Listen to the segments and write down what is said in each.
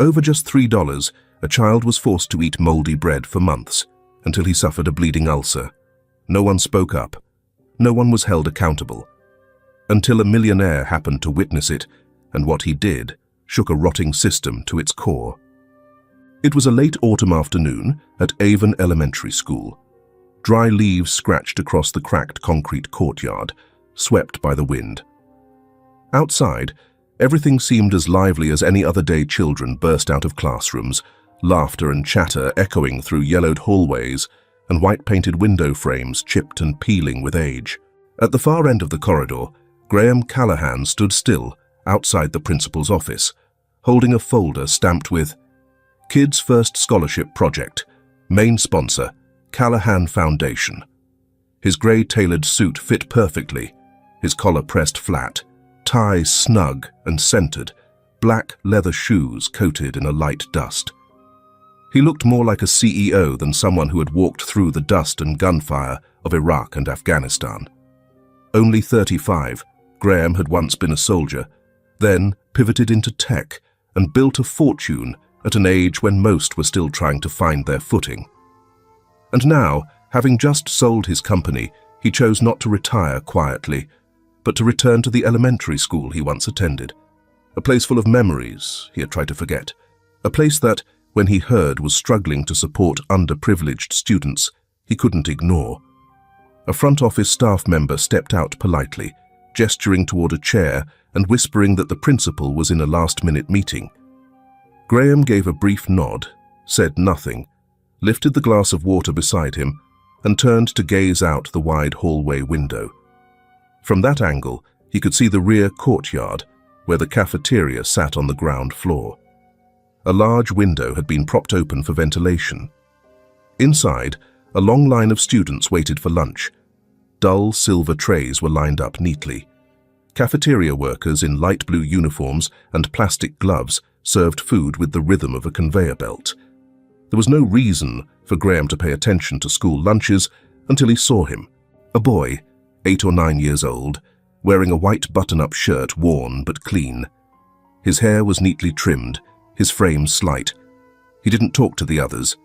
Over just $3, a child was forced to eat moldy bread for months, until he suffered a bleeding ulcer. No one spoke up. No one was held accountable. Until a millionaire happened to witness it, and what he did shook a rotting system to its core. It was a late autumn afternoon at Avon Elementary School. Dry leaves scratched across the cracked concrete courtyard, swept by the wind. Outside, everything seemed as lively as any other day. Children burst out of classrooms, laughter and chatter echoing through yellowed hallways, and white-painted window frames chipped and peeling with age. At the far end of the corridor, Graham Callahan stood still outside the principal's office, holding a folder stamped with Kids First Scholarship Project, main sponsor, Callahan Foundation. His grey-tailored suit fit perfectly, his collar pressed flat, tie snug and centered, black leather shoes coated in a light dust. He looked more like a CEO than someone who had walked through the dust and gunfire of Iraq and Afghanistan. Only 35, Graham had once been a soldier, then pivoted into tech and built a fortune at an age when most were still trying to find their footing. And now, having just sold his company, he chose not to retire quietly, but to return to the elementary school he once attended. A place full of memories he had tried to forget. A place that, when he heard was struggling to support underprivileged students, he couldn't ignore. A front office staff member stepped out politely, gesturing toward a chair and whispering that the principal was in a last-minute meeting. Graham gave a brief nod, said nothing, lifted the glass of water beside him, and turned to gaze out the wide hallway window. From that angle, he could see the rear courtyard, where the cafeteria sat on the ground floor. A large window had been propped open for ventilation. Inside, a long line of students waited for lunch. Dull silver trays were lined up neatly. Cafeteria workers in light blue uniforms and plastic gloves served food with the rhythm of a conveyor belt. There was no reason for Graham to pay attention to school lunches until he saw him, a boy, 8 or 9 years old, wearing a white button-up shirt, worn but clean. His hair was neatly trimmed, his frame slight. He didn't talk to the others,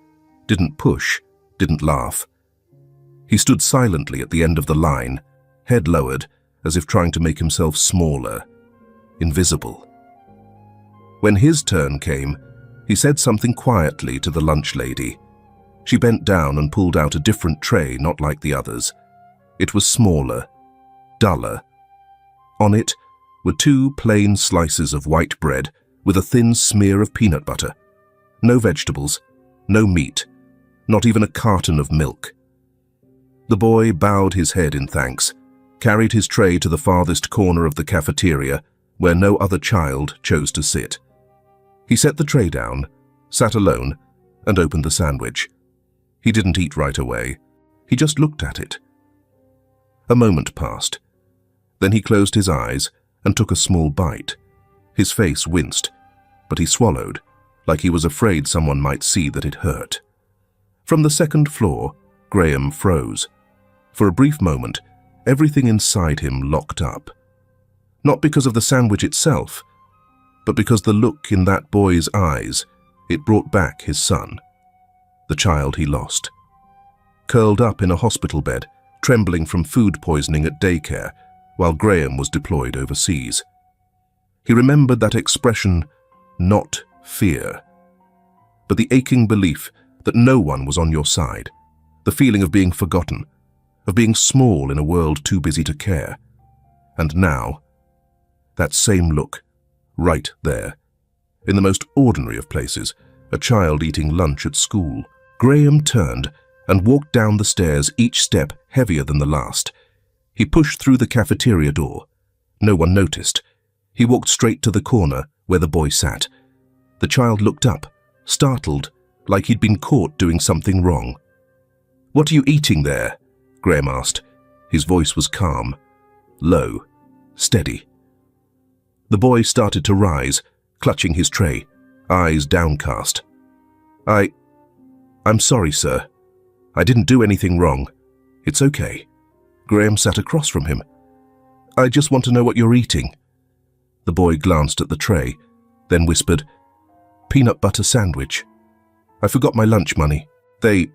didn't push, didn't laugh. He stood silently at the end of the line, head lowered, as if trying to make himself smaller, invisible. When his turn came, he said something quietly to the lunch lady. She bent down and pulled out a different tray, not like the others. It was smaller, duller. On it were 2 plain slices of white bread with a thin smear of peanut butter. No vegetables, no meat, not even a carton of milk. The boy bowed his head in thanks, carried his tray to the farthest corner of the cafeteria, where no other child chose to sit. He set the tray down, sat alone, and opened the sandwich. He didn't eat right away. He just looked at it. A moment passed. Then he closed his eyes and took a small bite. His face winced, but he swallowed, like he was afraid someone might see that it hurt. From the second floor, Graham froze. For a brief moment, everything inside him locked up. Not because of the sandwich itself, but because the look in that boy's eyes, it brought back his son, the child he lost. Curled up in a hospital bed, trembling from food poisoning at daycare, while Graham was deployed overseas. He remembered that expression, not fear, but the aching belief that no one was on your side, the feeling of being forgotten, of being small in a world too busy to care. And now, that same look, right there, in the most ordinary of places, a child eating lunch at school. Graham turned and walked down the stairs, each step heavier than the last. He pushed through the cafeteria door. No one noticed. He walked straight to the corner where the boy sat. The child looked up, startled, like he'd been caught doing something wrong. "What are you eating there?" Graham asked. His voice was calm, low, steady. The boy started to rise, clutching his tray, eyes downcast. I'm sorry, sir. I didn't do anything wrong. It's okay." Graham sat across from him. "I just want to know what you're eating." The boy glanced at the tray, then whispered, Peanut butter sandwich. I forgot my lunch money. They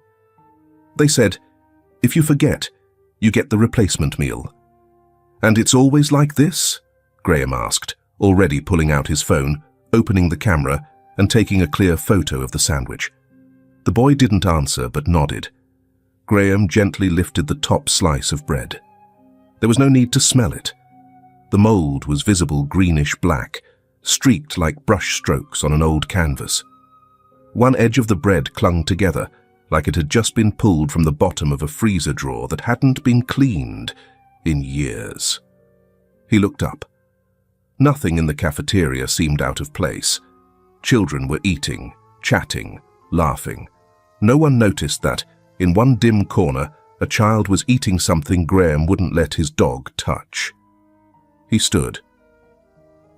said, if you forget, you get the replacement meal. And it's always like this? Graham asked, already pulling out his phone, opening the camera, and taking a clear photo of the sandwich. The boy didn't answer but nodded. Graham gently lifted the top slice of bread. There was no need to smell it. The mold was visible greenish-black, streaked like brush strokes on an old canvas. One edge of the bread clung together, like it had just been pulled from the bottom of a freezer drawer that hadn't been cleaned in years. He looked up. Nothing in the cafeteria seemed out of place. Children were eating, chatting, laughing. No one noticed that, in one dim corner, a child was eating something Graham wouldn't let his dog touch. He stood.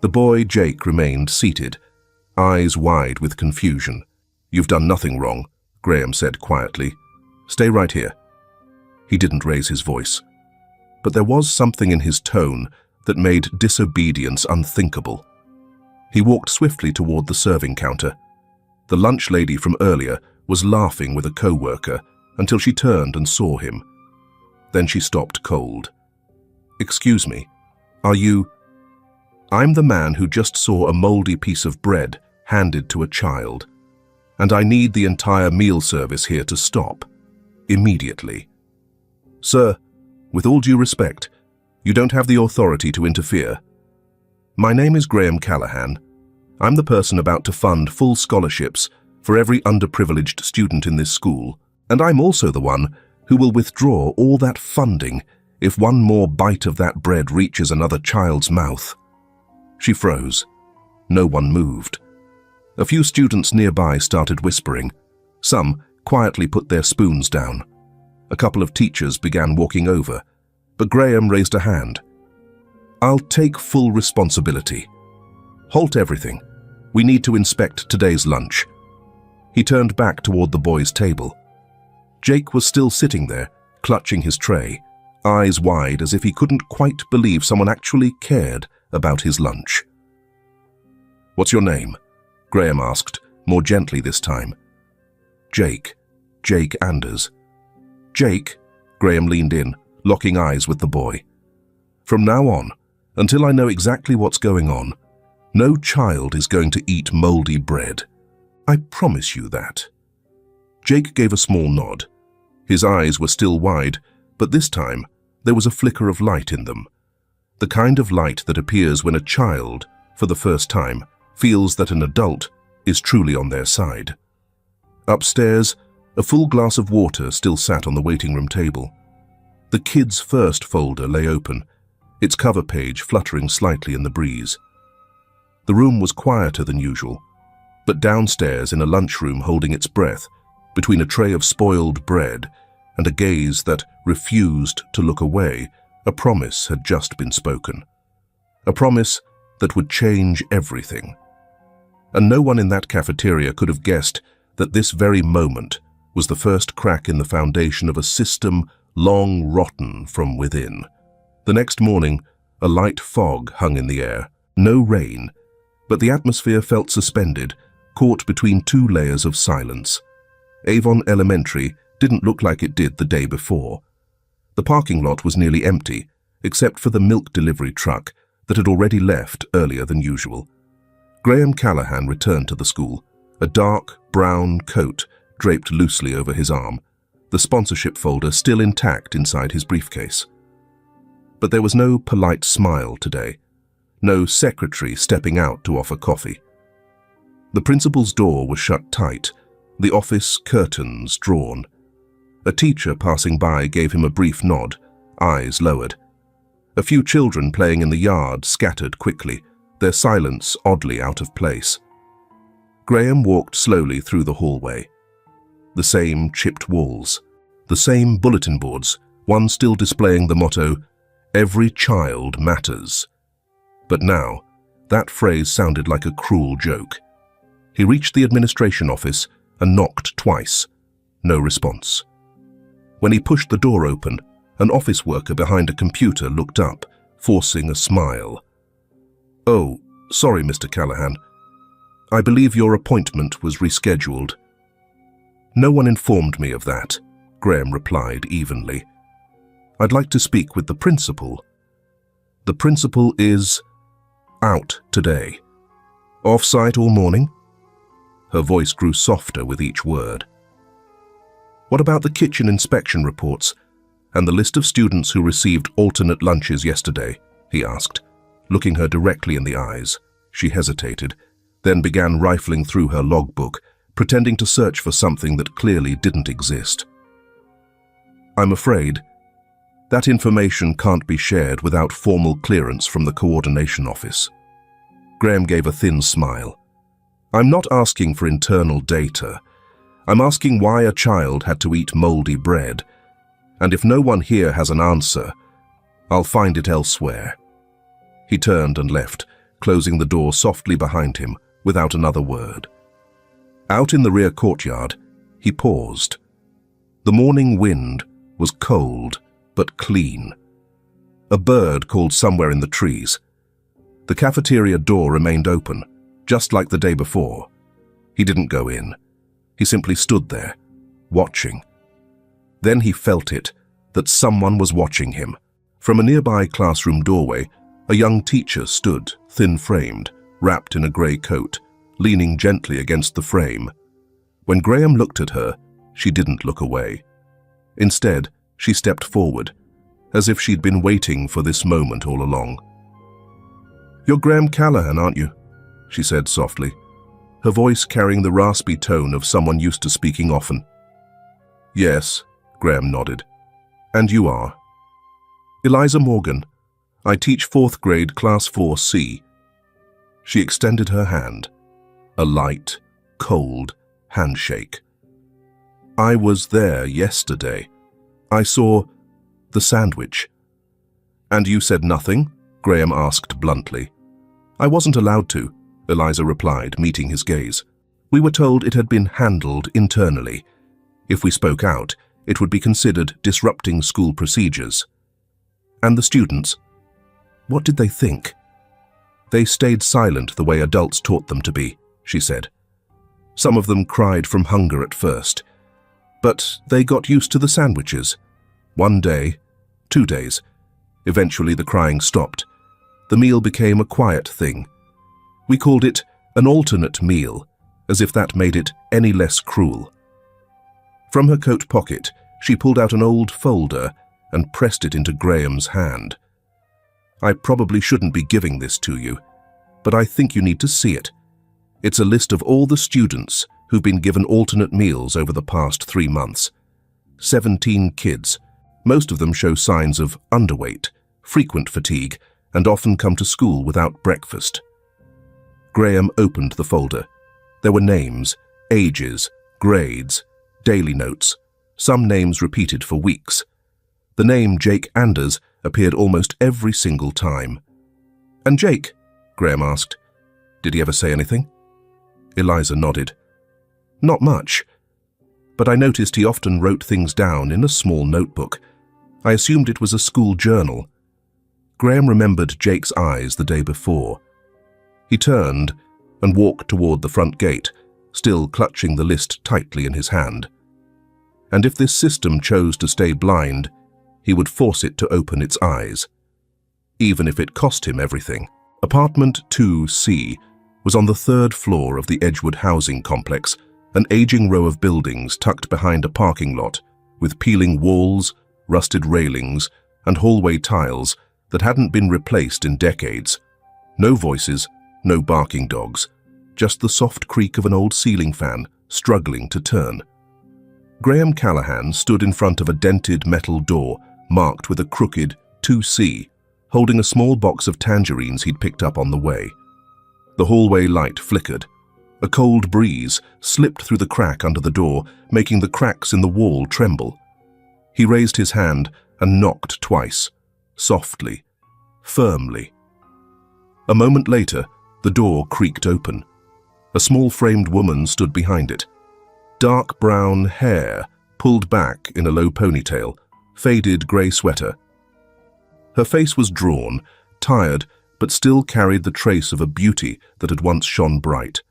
The boy, Jake, remained seated, eyes wide with confusion. "You've done nothing wrong," Graham said quietly. "Stay right here." He didn't raise his voice. But there was something in his tone that made disobedience unthinkable. He walked swiftly toward the serving counter. The lunch lady from earlier was laughing with a co-worker until she turned and saw him. Then she stopped cold. "Excuse me, are you—" "I'm the man who just saw a moldy piece of bread handed to a child, and I need the entire meal service here to stop, immediately." "Sir, with all due respect, you don't have the authority to interfere. My name is Graham Callahan. I'm the person about to fund full scholarships for every underprivileged student in this school, and I'm also the one who will withdraw all that funding if one more bite of that bread reaches another child's mouth." She froze. No one moved. A few students nearby started whispering. Some quietly put their spoons down. A couple of teachers began walking over, but Graham raised a hand. "I'll take full responsibility. Halt everything. We need to inspect today's lunch." He turned back toward the boys' table. Jake was still sitting there, clutching his tray, eyes wide as if he couldn't quite believe someone actually cared about his lunch. "What's your name?" Graham asked, more gently this time. "Jake. Jake Anders." "Jake," Graham leaned in, locking eyes with the boy. "From now on, until I know exactly what's going on, no child is going to eat moldy bread. I promise you that." Jake gave a small nod. His eyes were still wide, but this time there was a flicker of light in them. The kind of light that appears when a child, for the first time, feels that an adult is truly on their side. Upstairs, a full glass of water still sat on the waiting room table. The Kids First folder lay open, its cover page fluttering slightly in the breeze. The room was quieter than usual, but downstairs in a lunchroom holding its breath, between a tray of spoiled bread and a gaze that refused to look away, a promise had just been spoken. A promise that would change everything. And no one in that cafeteria could have guessed that this very moment was the first crack in the foundation of a system long rotten from within. The next morning, a light fog hung in the air. No rain, but the atmosphere felt suspended, caught between two layers of silence. Avon Elementary didn't look like it did the day before. The parking lot was nearly empty, except for the milk delivery truck that had already left earlier than usual. Graham Callahan returned to the school, a dark brown coat draped loosely over his arm, the sponsorship folder still intact inside his briefcase. But there was no polite smile today, no secretary stepping out to offer coffee. The principal's door was shut tight, the office curtains drawn. A teacher passing by gave him a brief nod, eyes lowered. A few children playing in the yard scattered quickly, their silence oddly out of place. Graham walked slowly through the hallway. The same chipped walls, the same bulletin boards, one still displaying the motto, "Every child matters." But now, that phrase sounded like a cruel joke. He reached the administration office and knocked twice. No response. When he pushed the door open, an office worker behind a computer looked up, forcing a smile. "Oh, sorry, Mr. Callahan. I believe your appointment was rescheduled. No one informed me of that, Graham replied evenly. I'd like to speak with the principal. The principal is out today. Off-site all morning? Her voice grew softer with each word. What about the kitchen inspection reports and the list of students who received alternate lunches yesterday? He asked, looking her directly in the eyes. She hesitated, then began rifling through her logbook, pretending to search for something that clearly didn't exist. I'm afraid that information can't be shared without formal clearance from the coordination office. Graham gave a thin smile. I'm not asking for internal data. I'm asking why a child had to eat moldy bread. And if no one here has an answer, I'll find it elsewhere. He turned and left, closing the door softly behind him without another word. Out in the rear courtyard, he paused. The morning wind was cold but clean. A bird called somewhere in the trees. The cafeteria door remained open, just like the day before. He didn't go in. He simply stood there, watching. Then he felt it, that someone was watching him. From a nearby classroom doorway, a young teacher stood, thin-framed, wrapped in a grey coat, leaning gently against the frame. When Graham looked at her, she didn't look away. Instead, she stepped forward, as if she'd been waiting for this moment all along. "You're Graham Callahan, aren't you?" she said softly, her voice carrying the raspy tone of someone used to speaking often. "Yes," Graham nodded. "And you are?" "Eliza Morgan. I teach 4th grade, Class 4C. She extended her hand, a light, cold handshake. "I was there yesterday. I saw the sandwich." "And you said nothing?" Graham asked bluntly. "I wasn't allowed to," Eliza replied, meeting his gaze. "We were told it had been handled internally. If we spoke out, it would be considered disrupting school procedures." "And the students? What did they think?" "They stayed silent the way adults taught them to be," she said. "Some of them cried from hunger at first, but they got used to the sandwiches. 1 day, 2 days. Eventually the crying stopped. The meal became a quiet thing. We called it an alternate meal, as if that made it any less cruel." From her coat pocket, she pulled out an old folder and pressed it into Graham's hand. "I probably shouldn't be giving this to you, but I think you need to see it. It's a list of all the students who've been given alternate meals over the past 3 months. 17 kids. Most of them show signs of underweight, frequent fatigue, and often come to school without breakfast." Graham opened the folder. There were names, ages, grades, daily notes, some names repeated for weeks. The name Jake Anders appeared almost every single time. "And Jake?" Graham asked. "Did he ever say anything?" Eliza nodded. "Not much, but I noticed he often wrote things down in a small notebook. I assumed it was a school journal." Graham remembered Jake's eyes the day before. He turned and walked toward the front gate, still clutching the list tightly in his hand. And if this system chose to stay blind, he would force it to open its eyes, even if it cost him everything. Apartment 2C was on the 3rd floor of the Edgewood housing complex, an aging row of buildings tucked behind a parking lot, with peeling walls, rusted railings, and hallway tiles that hadn't been replaced in decades. No voices, no barking dogs, just the soft creak of an old ceiling fan struggling to turn. Graham Callahan stood in front of a dented metal door marked with a crooked 2C, holding a small box of tangerines he'd picked up on the way. The hallway light flickered. A cold breeze slipped through the crack under the door, making the cracks in the wall tremble. He raised his hand and knocked twice, softly, firmly. A moment later, the door creaked open. A small framed woman stood behind it. Dark brown hair pulled back in a low ponytail, faded grey sweater. Her face was drawn, tired, but still carried the trace of a beauty that had once shone bright.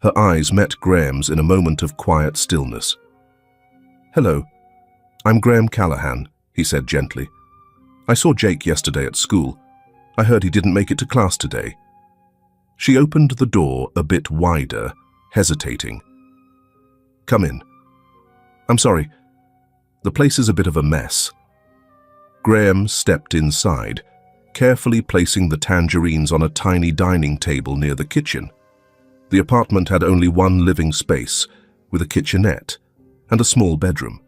Her eyes met Graham's in a moment of quiet stillness. "Hello, I'm Graham Callahan," he said gently. "I saw Jake yesterday at school. I heard he didn't make it to class today." She opened the door a bit wider, hesitating. "Come in." "I'm sorry. The place is a bit of a mess." Graham stepped inside, carefully placing the tangerines on a tiny dining table near the kitchen. The apartment had only one living space, with a kitchenette and a small bedroom.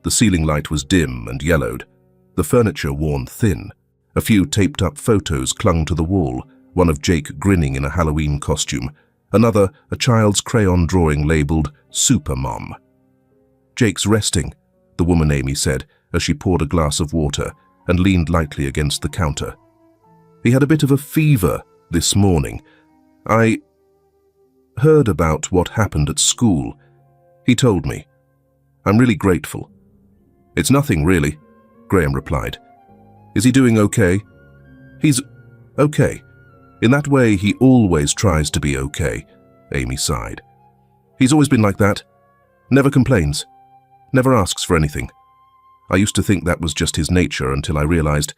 The ceiling light was dim and yellowed, the furniture worn thin. A few taped-up photos clung to the wall, one of Jake grinning in a Halloween costume, another a child's crayon drawing labeled Super Mom. "Jake's resting," the woman Amy said as she poured a glass of water and leaned lightly against the counter. "He had a bit of a fever this morning. I heard about what happened at school. He told me. I'm really grateful." "It's nothing, really," Graham replied. "Is he doing okay?" "He's okay. In that way, he always tries to be okay," Amy sighed. "He's always been like that. Never complains. Never asks for anything. I used to think that was just his nature until I realized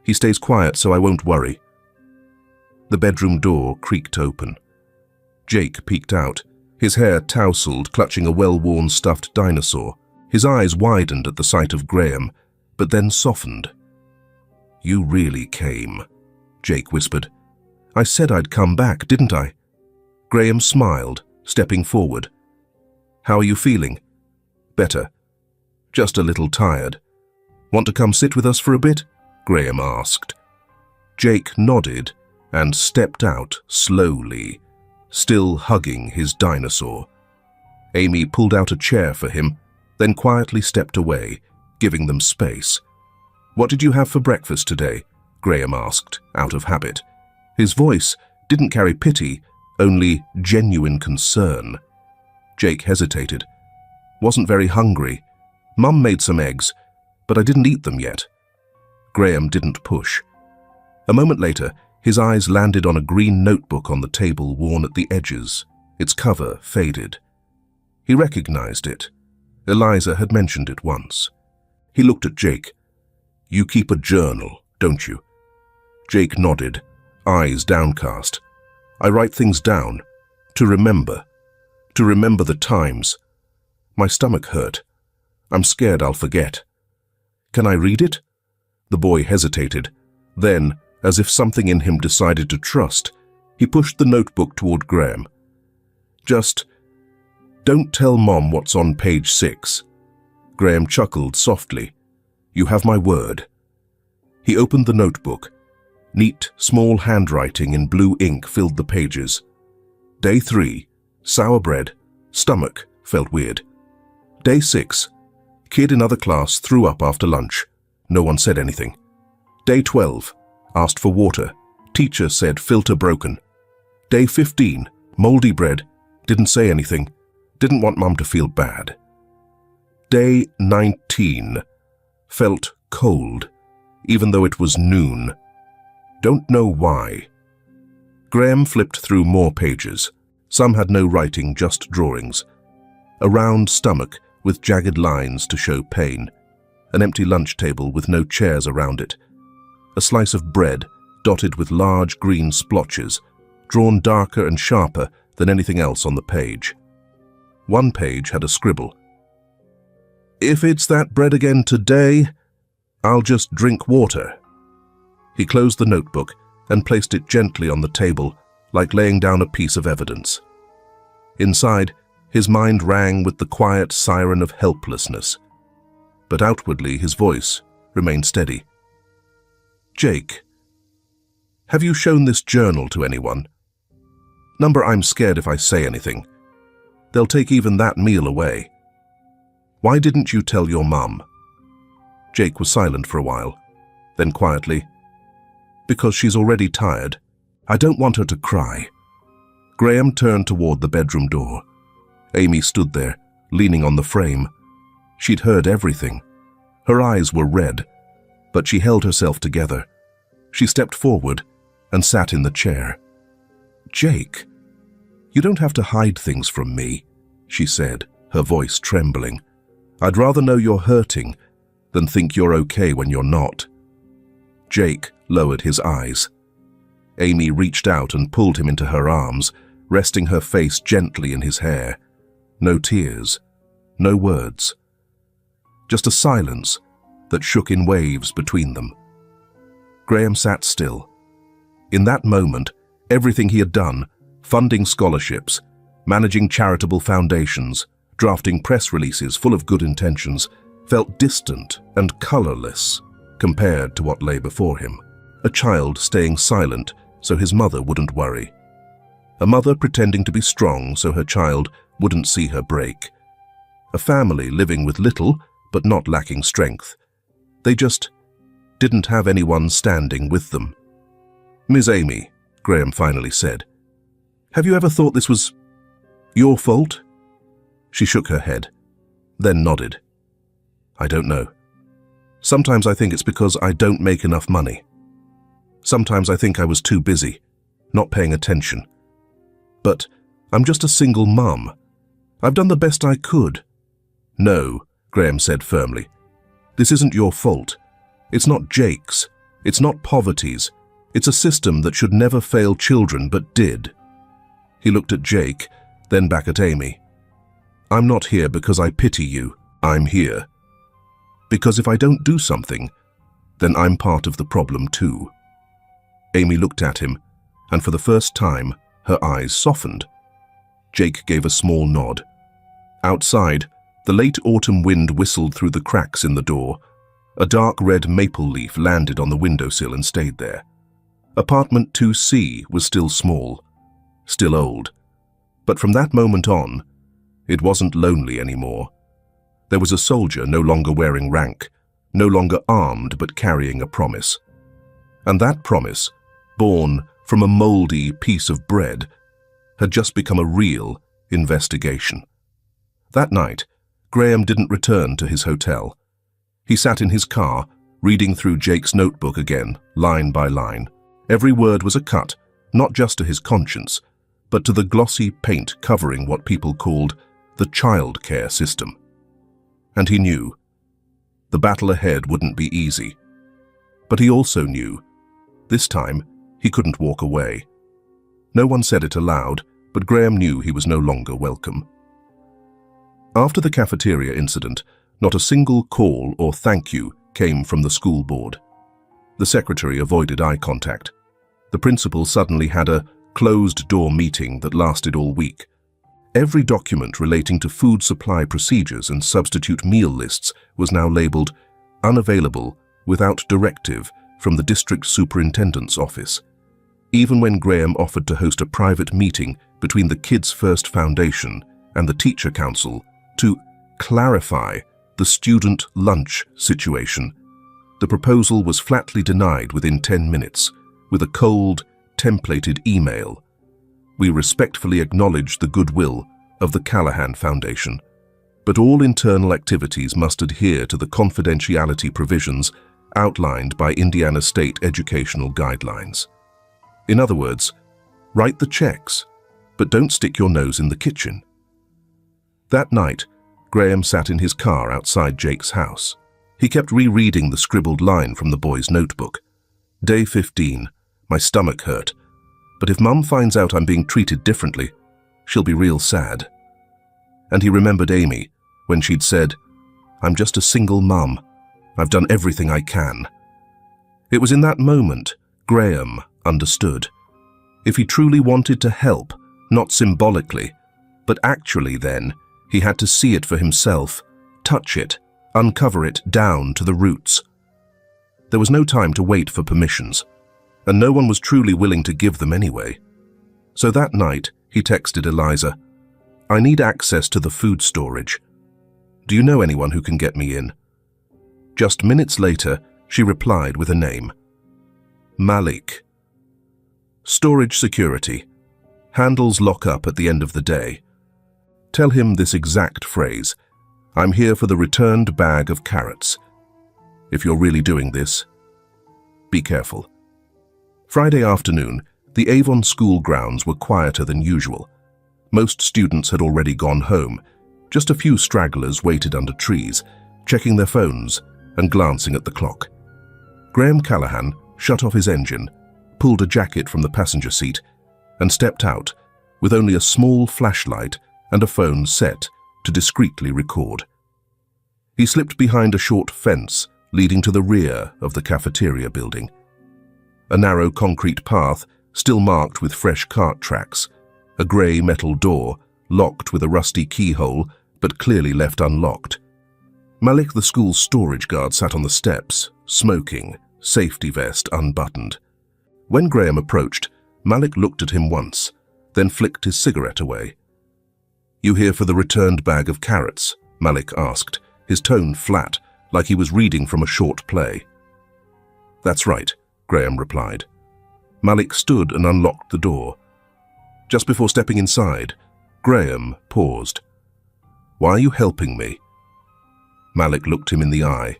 he stays quiet so I won't worry." The bedroom door creaked open. Jake peeked out, his hair tousled, clutching a well-worn stuffed dinosaur. His eyes widened at the sight of Graham, but then softened. "You really came," Jake whispered. "I said I'd come back, didn't I?" Graham smiled, stepping forward. "How are you feeling?" "Better. Just a little tired." "Want to come sit with us for a bit?" Graham asked. Jake nodded and stepped out slowly, still hugging his dinosaur. Amy pulled out a chair for him, then quietly stepped away, giving them space. "What did you have for breakfast today?" Graham asked, out of habit. His voice didn't carry pity, only genuine concern. Jake hesitated. "Wasn't very hungry. Mum made some eggs, but I didn't eat them yet." Graham didn't push. A moment later, his eyes landed on a green notebook on the table worn at the edges, its cover faded. He recognized it. Eliza had mentioned it once. He looked at Jake. "You keep a journal, don't you?" Jake nodded, eyes downcast. "I write things down, to remember the times. My stomach hurt. I'm scared I'll forget." "Can I read it?" The boy hesitated. Then, as if something in him decided to trust, he pushed the notebook toward Graham. "Just don't tell Mom what's on page 6. Graham chuckled softly. "You have my word." He opened the notebook. Neat, small handwriting in blue ink filled the pages. Day 3, sour bread, stomach, felt weird. Day 6, kid in other class threw up after lunch. No one said anything. Day 12, asked for water. Teacher said filter broken. Day 15, moldy bread, didn't say anything. Didn't want Mum to feel bad. Day 19, felt cold, even though it was noon. Don't know why. Graham flipped through more pages. Some had no writing, just drawings. A round stomach with jagged lines to show pain. An empty lunch table with no chairs around it. A slice of bread dotted with large green splotches, drawn darker and sharper than anything else on the page. One page had a scribble. "If it's that bread again today, I'll just drink water." He closed the notebook and placed it gently on the table, like laying down a piece of evidence. Inside, his mind rang with the quiet siren of helplessness. But outwardly, his voice remained steady. "Jake, have you shown this journal to anyone? Number, I'm scared if I say anything. They'll take even that meal away. Why didn't you tell your mum?" Jake was silent for a while. Then quietly, "Because she's already tired. I don't want her to cry." Graham turned toward the bedroom door. Amy stood there, leaning on the frame. She'd heard everything. Her eyes were red, but she held herself together. She stepped forward and sat in the chair. "Jake, "You don't have to hide things from me," she said, her voice trembling. "I'd rather know you're hurting than think you're okay when you're not." Jake lowered his eyes. Amy reached out and pulled him into her arms, resting her face gently in his hair. No tears, no words. Just a silence that shook in waves between them. Graham sat still. In that moment, everything he had done, funding scholarships, managing charitable foundations, drafting press releases full of good intentions, felt distant and colorless compared to what lay before him. A child staying silent so his mother wouldn't worry. A mother pretending to be strong so her child wouldn't see her break. A family living with little but not lacking strength. They just didn't have anyone standing with them. "Miss Amy," Graham finally said, "have you ever thought this was your fault?" She shook her head, then nodded. "I don't know. Sometimes I think it's because I don't make enough money. Sometimes I think I was too busy, not paying attention. But I'm just a single mum. I've done the best I could." "No," Graham said firmly. "This isn't your fault. It's not Jake's. It's not poverty's. It's a system that should never fail children but did." He looked at Jake, then back at Amy. "I'm not here because I pity you. I'm here because if I don't do something, then I'm part of the problem too." Amy looked at him, and for the first time, her eyes softened. Jake gave a small nod. Outside, the late autumn wind whistled through the cracks in the door. A dark red maple leaf landed on the windowsill and stayed there. Apartment 2C was still small, still old. But from that moment on, it wasn't lonely anymore. There was a soldier no longer wearing rank, no longer armed but carrying a promise. And that promise, born from a moldy piece of bread, had just become a real investigation. That night, Graham didn't return to his hotel. He sat in his car, reading through Jake's notebook again, line by line. Every word was a cut, not just to his conscience, but to the glossy paint covering what people called the child care system. And he knew the battle ahead wouldn't be easy. But he also knew this time he couldn't walk away. No one said it aloud, but Graham knew he was no longer welcome. After the cafeteria incident, not a single call or thank you came from the school board. The secretary avoided eye contact. The principal suddenly had a closed-door meeting that lasted all week. Every document relating to food supply procedures and substitute meal lists was now labeled unavailable without directive from the district superintendent's office. Even when Graham offered to host a private meeting between the Kids First Foundation and the Teacher Council to clarify the student lunch situation, the proposal was flatly denied within 10 minutes with a cold, templated email. "We respectfully acknowledge the goodwill of the Callahan Foundation, but all internal activities must adhere to the confidentiality provisions outlined by Indiana State Educational Guidelines." In other words, write the checks, but don't stick your nose in the kitchen. That night, Graham sat in his car outside Jake's house. He kept rereading the scribbled line from the boy's notebook. "Day 15, my stomach hurt. But if Mum finds out I'm being treated differently, she'll be real sad." And he remembered Amy when she'd said, "I'm just a single mum. I've done everything I can." It was in that moment Graham understood. If he truly wanted to help, not symbolically, but actually, then he had to see it for himself, touch it, uncover it down to the roots. There was no time to wait for permissions, and no one was truly willing to give them anyway. So that night, he texted Eliza, "I need access to the food storage. Do you know anyone who can get me in?" Just minutes later, she replied with a name. Malik. Storage security. Handles lock up at the end of the day. Tell him this exact phrase, "I'm here for the returned bag of carrots." If you're really doing this, be careful. Friday afternoon, the Avon school grounds were quieter than usual. Most students had already gone home. Just a few stragglers waited under trees, checking their phones and glancing at the clock. Graham Callahan shut off his engine, pulled a jacket from the passenger seat, and stepped out with only a small flashlight and a phone set to discreetly record. He slipped behind a short fence leading to the rear of the cafeteria building. A narrow concrete path, still marked with fresh cart tracks, a grey metal door, locked with a rusty keyhole, but clearly left unlocked. Malik, the school's storage guard, sat on the steps, smoking, safety vest unbuttoned. When Graham approached, Malik looked at him once, then flicked his cigarette away. "You here for the returned bag of carrots?" Malik asked, his tone flat, like he was reading from a short play. "That's right," Graham replied. Malik stood and unlocked the door. Just before stepping inside, Graham paused. "Why are you helping me?" Malik looked him in the eye.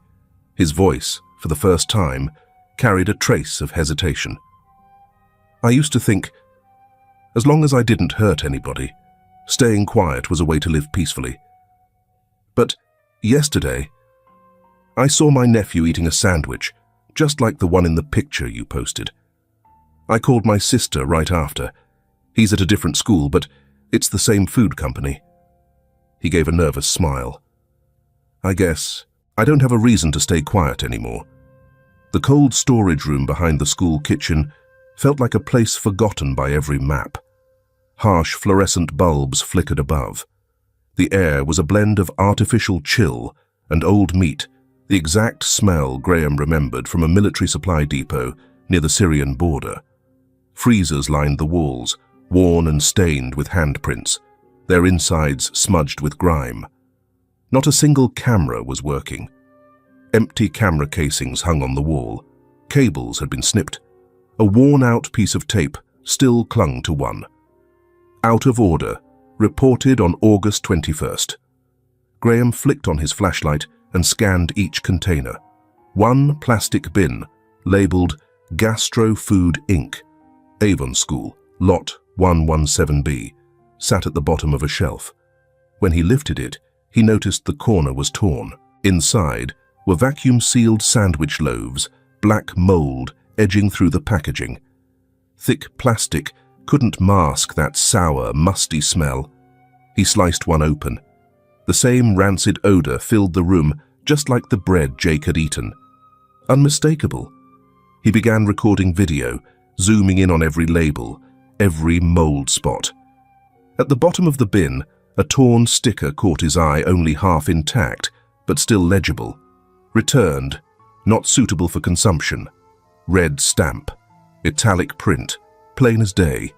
His voice, for the first time, carried a trace of hesitation. "I used to think, as long as I didn't hurt anybody, staying quiet was a way to live peacefully. But yesterday, I saw my nephew eating a sandwich, just like the one in the picture you posted. I called my sister right after. He's at a different school, but it's the same food company." He gave a nervous smile. "I guess I don't have a reason to stay quiet anymore." The cold storage room behind the school kitchen felt like a place forgotten by every map. Harsh fluorescent bulbs flickered above. The air was a blend of artificial chill and old meat, the exact smell Graham remembered from a military supply depot near the Syrian border. Freezers lined the walls, worn and stained with handprints, their insides smudged with grime. Not a single camera was working. Empty camera casings hung on the wall. Cables had been snipped. A worn-out piece of tape still clung to one. "Out of order, reported on August 21st. Graham flicked on his flashlight and scanned each container. One plastic bin, labeled Gastro Food Inc., Avon School, Lot 117B, sat at the bottom of a shelf. When he lifted it, he noticed the corner was torn. Inside were vacuum-sealed sandwich loaves, black mold edging through the packaging. Thick plastic couldn't mask that sour, musty smell. He sliced one open. The same rancid odor filled the room, just like the bread Jake had eaten. Unmistakable. He began recording video, zooming in on every label, every mold spot. At the bottom of the bin, a torn sticker caught his eye, only half intact, but still legible. Returned, not suitable for consumption. Red stamp, italic print, plain as day.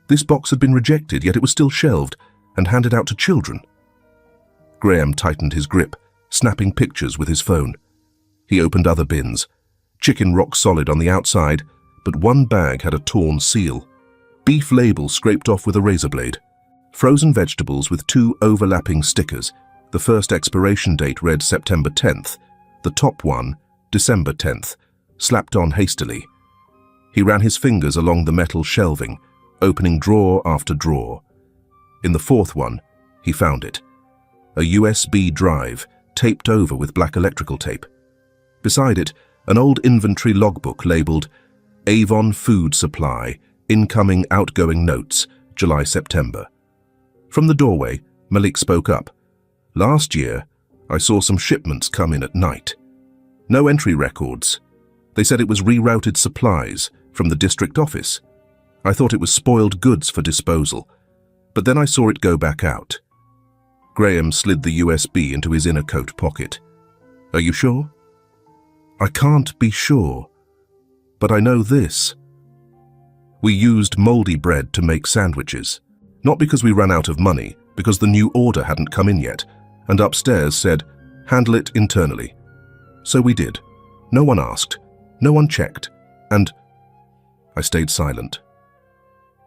This box had been rejected, yet it was still shelved and handed out to children. Graham tightened his grip, snapping pictures with his phone. He opened other bins. Chicken rock solid on the outside, but one bag had a torn seal. Beef label scraped off with a razor blade. Frozen vegetables with two overlapping stickers. The first expiration date read September 10th, the top one, December 10th, slapped on hastily. He ran his fingers along the metal shelving, opening drawer after drawer. In the fourth one, he found it. A USB drive, taped over with black electrical tape. Beside it, an old inventory logbook labeled Avon Food Supply, Incoming Outgoing Notes, July-September. From the doorway, Malik spoke up. "Last year, I saw some shipments come in at night. No entry records. They said it was rerouted supplies from the district office. I thought it was spoiled goods for disposal, but then I saw it go back out." Graham slid the USB into his inner coat pocket. "Are you sure?" "I can't be sure, but I know this. We used moldy bread to make sandwiches. Not because we ran out of money, because the new order hadn't come in yet, and upstairs said, 'Handle it internally.' So we did. No one asked, no one checked, and..." I stayed silent.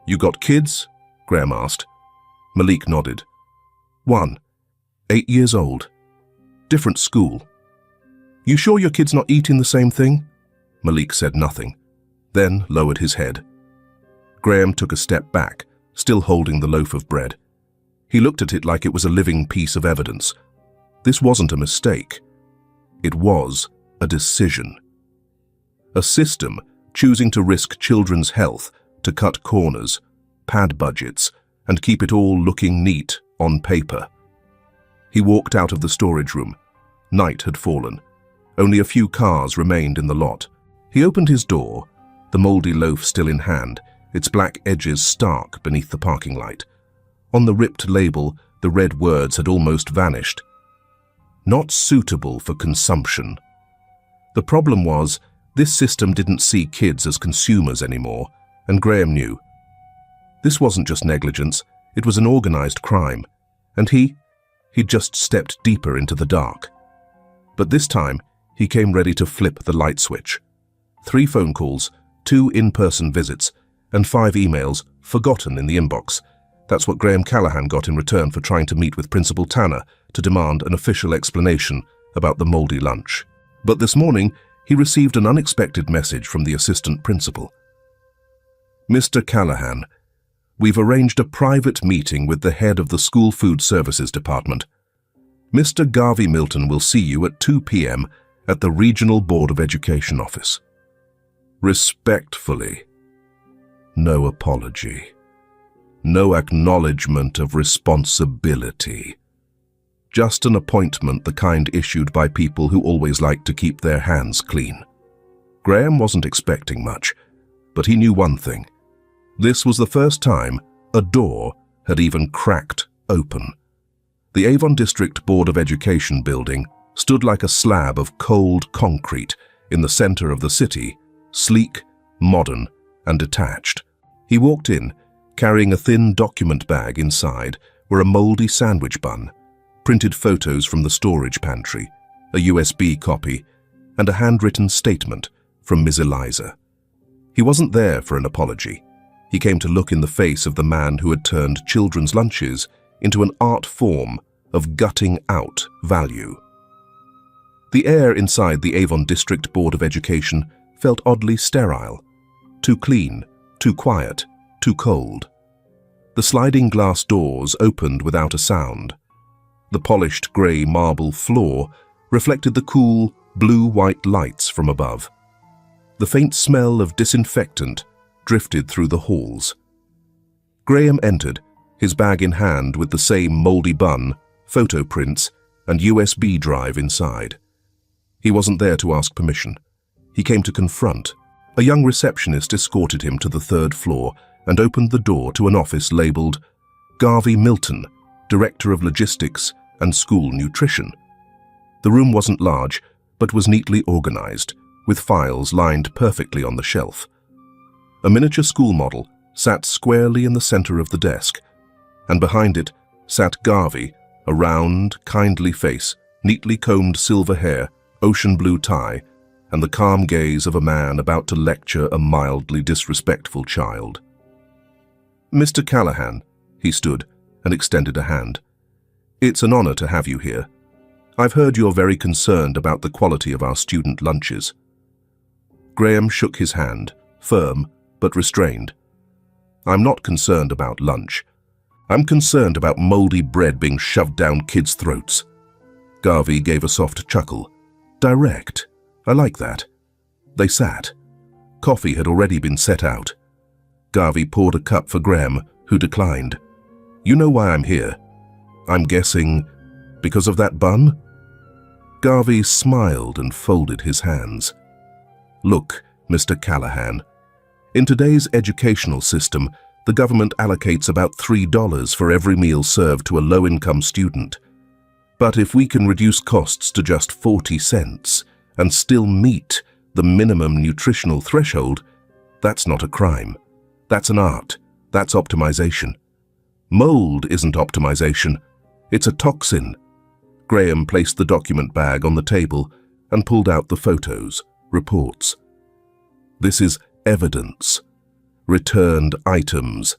"You got kids?" Graham asked. Malik nodded. "One, 8 years old. Different school." "You sure your kid's not eating the same thing?" Malik said nothing, then lowered his head. Graham took a step back, still holding the loaf of bread. He looked at it like it was a living piece of evidence. This wasn't a mistake. It was a decision. A system choosing to risk children's health to cut corners, pad budgets, and keep it all looking neat on paper. He walked out of the storage room. Night had fallen. Only a few cars remained in the lot. He opened his door, the moldy loaf still in hand, its black edges stark beneath the parking light. On the ripped label, the red words had almost vanished. Not suitable for consumption. The problem was, this system didn't see kids as consumers anymore, and Graham knew. This wasn't just negligence, it was an organized crime, and he'd just stepped deeper into the dark. But this time, he came ready to flip the light switch. 3 phone calls, 2 in-person visits, and 5 emails forgotten in the inbox. That's what Graham Callahan got in return for trying to meet with Principal Tanner to demand an official explanation about the moldy lunch. But this morning, he received an unexpected message from the assistant principal. "Mr. Callahan, we've arranged a private meeting with the head of the School Food Services Department. Mr. Garvey Milton will see you at 2 p.m. at the Regional Board of Education office. Respectfully." No apology. No acknowledgement of responsibility. Just an appointment, the kind issued by people who always like to keep their hands clean. Graham wasn't expecting much, but he knew one thing. This was the first time a door had even cracked open. The Avon District Board of Education building stood like a slab of cold concrete in the center of the city, sleek, modern, and detached. He walked in, carrying a thin document bag. Inside were a moldy sandwich bun, printed photos from the storage pantry, a USB copy, and a handwritten statement from Ms. Eliza. He wasn't there for an apology. He came to look in the face of the man who had turned children's lunches into an art form of gutting out value. The air inside the Avon District Board of Education felt oddly sterile. Too clean, too quiet, too cold. The sliding glass doors opened without a sound. The polished grey marble floor reflected the cool, blue-white lights from above. The faint smell of disinfectant drifted through the halls. Graham entered, his bag in hand with the same moldy bun, photo prints, and USB drive inside. He wasn't there to ask permission. He came to confront. A young receptionist escorted him to the 3rd floor and opened the door to an office labeled Garvey Milton, Director of Logistics and School Nutrition. The room wasn't large, but was neatly organized, with files lined perfectly on the shelf. A miniature school model sat squarely in the center of the desk, and behind it sat Garvey, a round, kindly face, neatly combed silver hair, ocean blue tie, and the calm gaze of a man about to lecture a mildly disrespectful child. "Mr. Callahan," he stood and extended a hand. "It's an honor to have you here. I've heard you're very concerned about the quality of our student lunches." Graham shook his hand, firm but restrained. "I'm not concerned about lunch. I'm concerned about moldy bread being shoved down kids' throats." Garvey gave a soft chuckle. "Direct. I like that." They sat. Coffee had already been set out. Garvey poured a cup for Graham, who declined. "You know why I'm here. I'm guessing because of that bun?" Garvey smiled and folded his hands. "Look, Mr. Callahan, in today's educational system, the government allocates about $3 for every meal served to a low-income student. But if we can reduce costs to just 40 cents and still meet the minimum nutritional threshold, that's not a crime. That's an art. That's optimization. Mold isn't optimization. It's a toxin." Graham placed the document bag on the table and pulled out the photos, reports. "This is evidence. Returned items.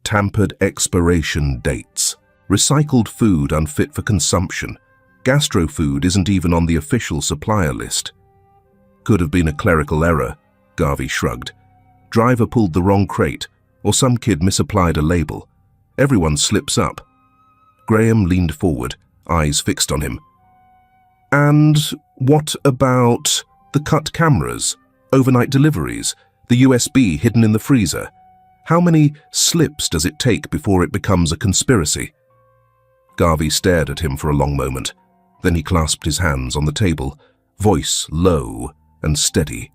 Tampered expiration dates. Recycled food unfit for consumption. Gastro food isn't even on the official supplier list." "Could have been a clerical error," Garvey shrugged. "Driver pulled the wrong crate, Or some kid misapplied a label. Everyone slips up. Graham leaned forward, eyes fixed on him. And what about the cut cameras, overnight deliveries, the USB hidden in the freezer? How many slips does it take before it becomes a conspiracy? Garvey stared at him for a long moment. Then he clasped his hands on the table, voice low and steady.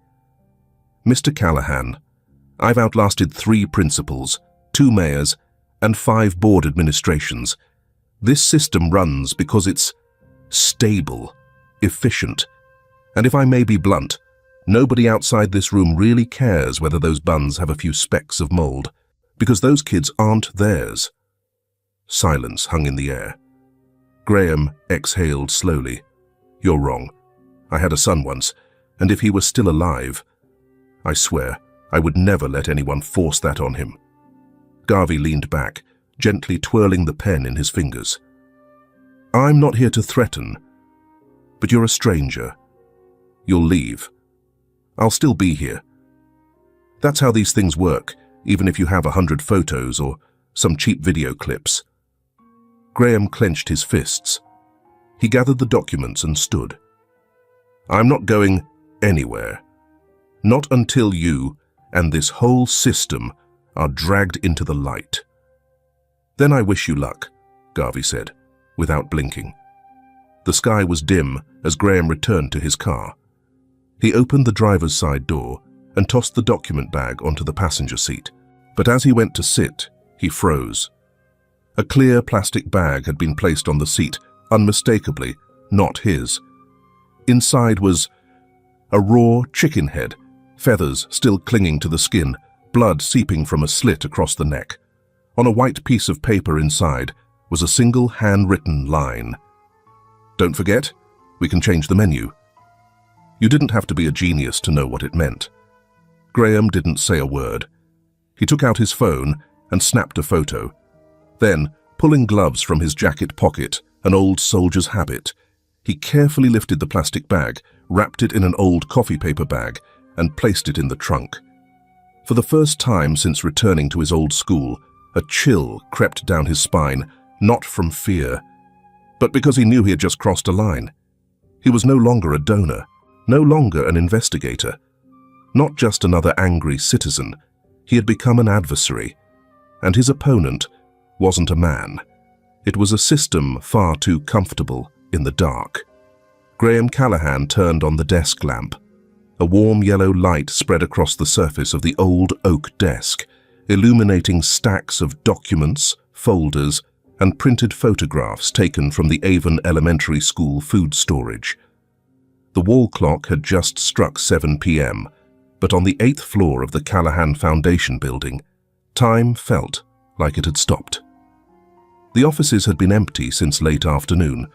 Mr. Callahan, I've outlasted 3 principals, 2 mayors, and 5 board administrations. This system runs because it's stable, efficient. And if I may be blunt, nobody outside this room really cares whether those buns have a few specks of mold, because those kids aren't theirs. Silence hung in the air. Graham exhaled slowly. You're wrong. I had a son once, and if he were still alive, I swear I would never let anyone force that on him. Garvey leaned back, gently twirling the pen in his fingers. I'm not here to threaten, but you're a stranger. You'll leave. I'll still be here. That's how these things work, even if you have 100 photos or some cheap video clips. Graham clenched his fists. He gathered the documents and stood. I'm not going anywhere. Not until you and this whole system are dragged into the light. Then I wish you luck, Garvey said, without blinking. The sky was dim as Graham returned to his car. He opened the driver's side door and tossed the document bag onto the passenger seat. But as he went to sit, he froze. A clear plastic bag had been placed on the seat, unmistakably not his. Inside was a raw chicken head, feathers still clinging to the skin, blood seeping from a slit across the neck. On a white piece of paper inside was a single handwritten line. Don't forget, we can change the menu. You didn't have to be a genius to know what it meant. Graham didn't say a word. He took out his phone and snapped a photo. Then, pulling gloves from his jacket pocket, an old soldier's habit, he carefully lifted the plastic bag, wrapped it in an old coffee paper bag, and placed it in the trunk. For the first time since returning to his old school, a chill crept down his spine, not from fear, but because he knew he had just crossed a line. He was no longer a donor, no longer an investigator, not just another angry citizen. He had become an adversary, and his opponent wasn't a man. It was a system far too comfortable in the dark. Graham Callahan turned on the desk lamp. A warm yellow light spread across the surface of the old oak desk, illuminating stacks of documents, folders, and printed photographs taken from the Avon Elementary School food storage. The wall clock had just struck 7 p.m., but on the 8th floor of the Callahan Foundation building, time felt like it had stopped. The offices had been empty since late afternoon.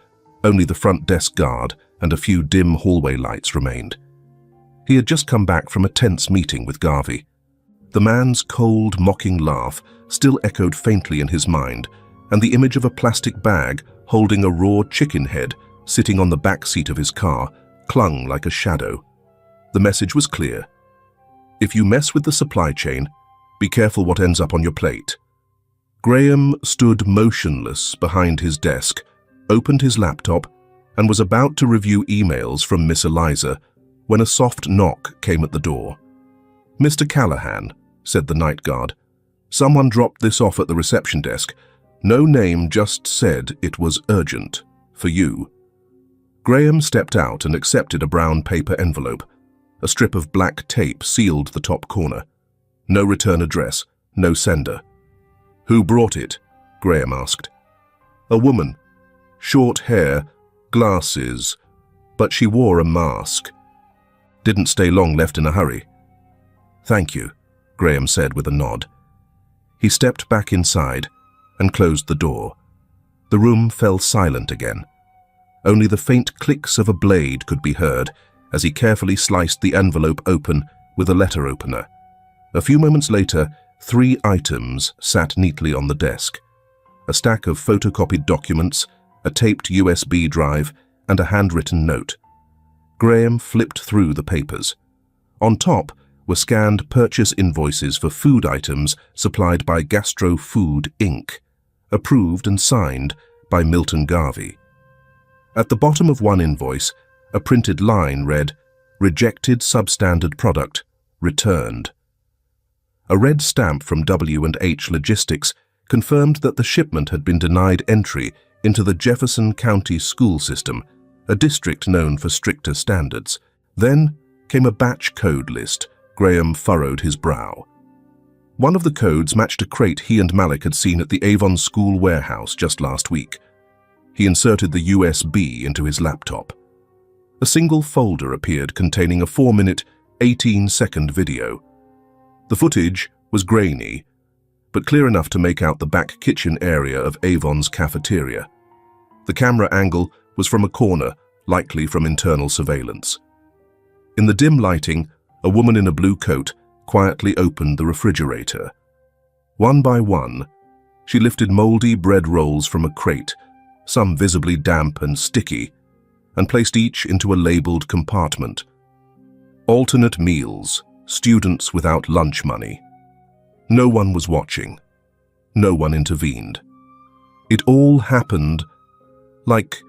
Only the front desk guard and a few dim hallway lights remained. He had just come back from a tense meeting with Garvey. The man's cold, mocking laugh still echoed faintly in his mind, and the image of a plastic bag holding a raw chicken head sitting on the back seat of his car clung like a shadow. The message was clear. If you mess with the supply chain, be careful what ends up on your plate. Graham stood motionless behind his desk, opened his laptop, and was about to review emails from Miss Eliza when a soft knock came at the door. Mr. Callahan, said the night guard. Someone dropped this off at the reception desk. No name, just said it was urgent. For you. Graham stepped out and accepted a brown paper envelope. A strip of black tape sealed the top corner. No return address, no sender. Who brought it? Graham asked. A woman. Short hair, glasses, but she wore a mask. Didn't stay long, left in a hurry. Thank you, Graham said with a nod. He stepped back inside and closed the door. The room fell silent again. Only the faint clicks of a blade could be heard as he carefully sliced the envelope open with a letter opener. A few moments later, 3 items sat neatly on the desk. A stack of photocopied documents, a taped USB drive, and a handwritten note. Graham flipped through the papers. On top were scanned purchase invoices for food items supplied by Gastro Food, Inc., approved and signed by Milton Garvey. At the bottom of one invoice, a printed line read, "Rejected substandard product, returned." A red stamp from W&H Logistics confirmed that the shipment had been denied entry into the Jefferson County school system, a district known for stricter standards. Then came a batch code list. Graham furrowed his brow. One of the codes matched a crate he and Malik had seen at the Avon school warehouse just last week. He inserted the USB into his laptop. A single folder appeared containing a 4-minute, 18-second video. The footage was grainy, but clear enough to make out the back kitchen area of Avon's cafeteria. The camera angle was from a corner, likely from internal surveillance. In the dim lighting, a woman in a blue coat quietly opened the refrigerator. One by one, she lifted moldy bread rolls from a crate, some visibly damp and sticky, and placed each into a labeled compartment. Alternate meals, students without lunch money. No one was watching. No one intervened. It all happened like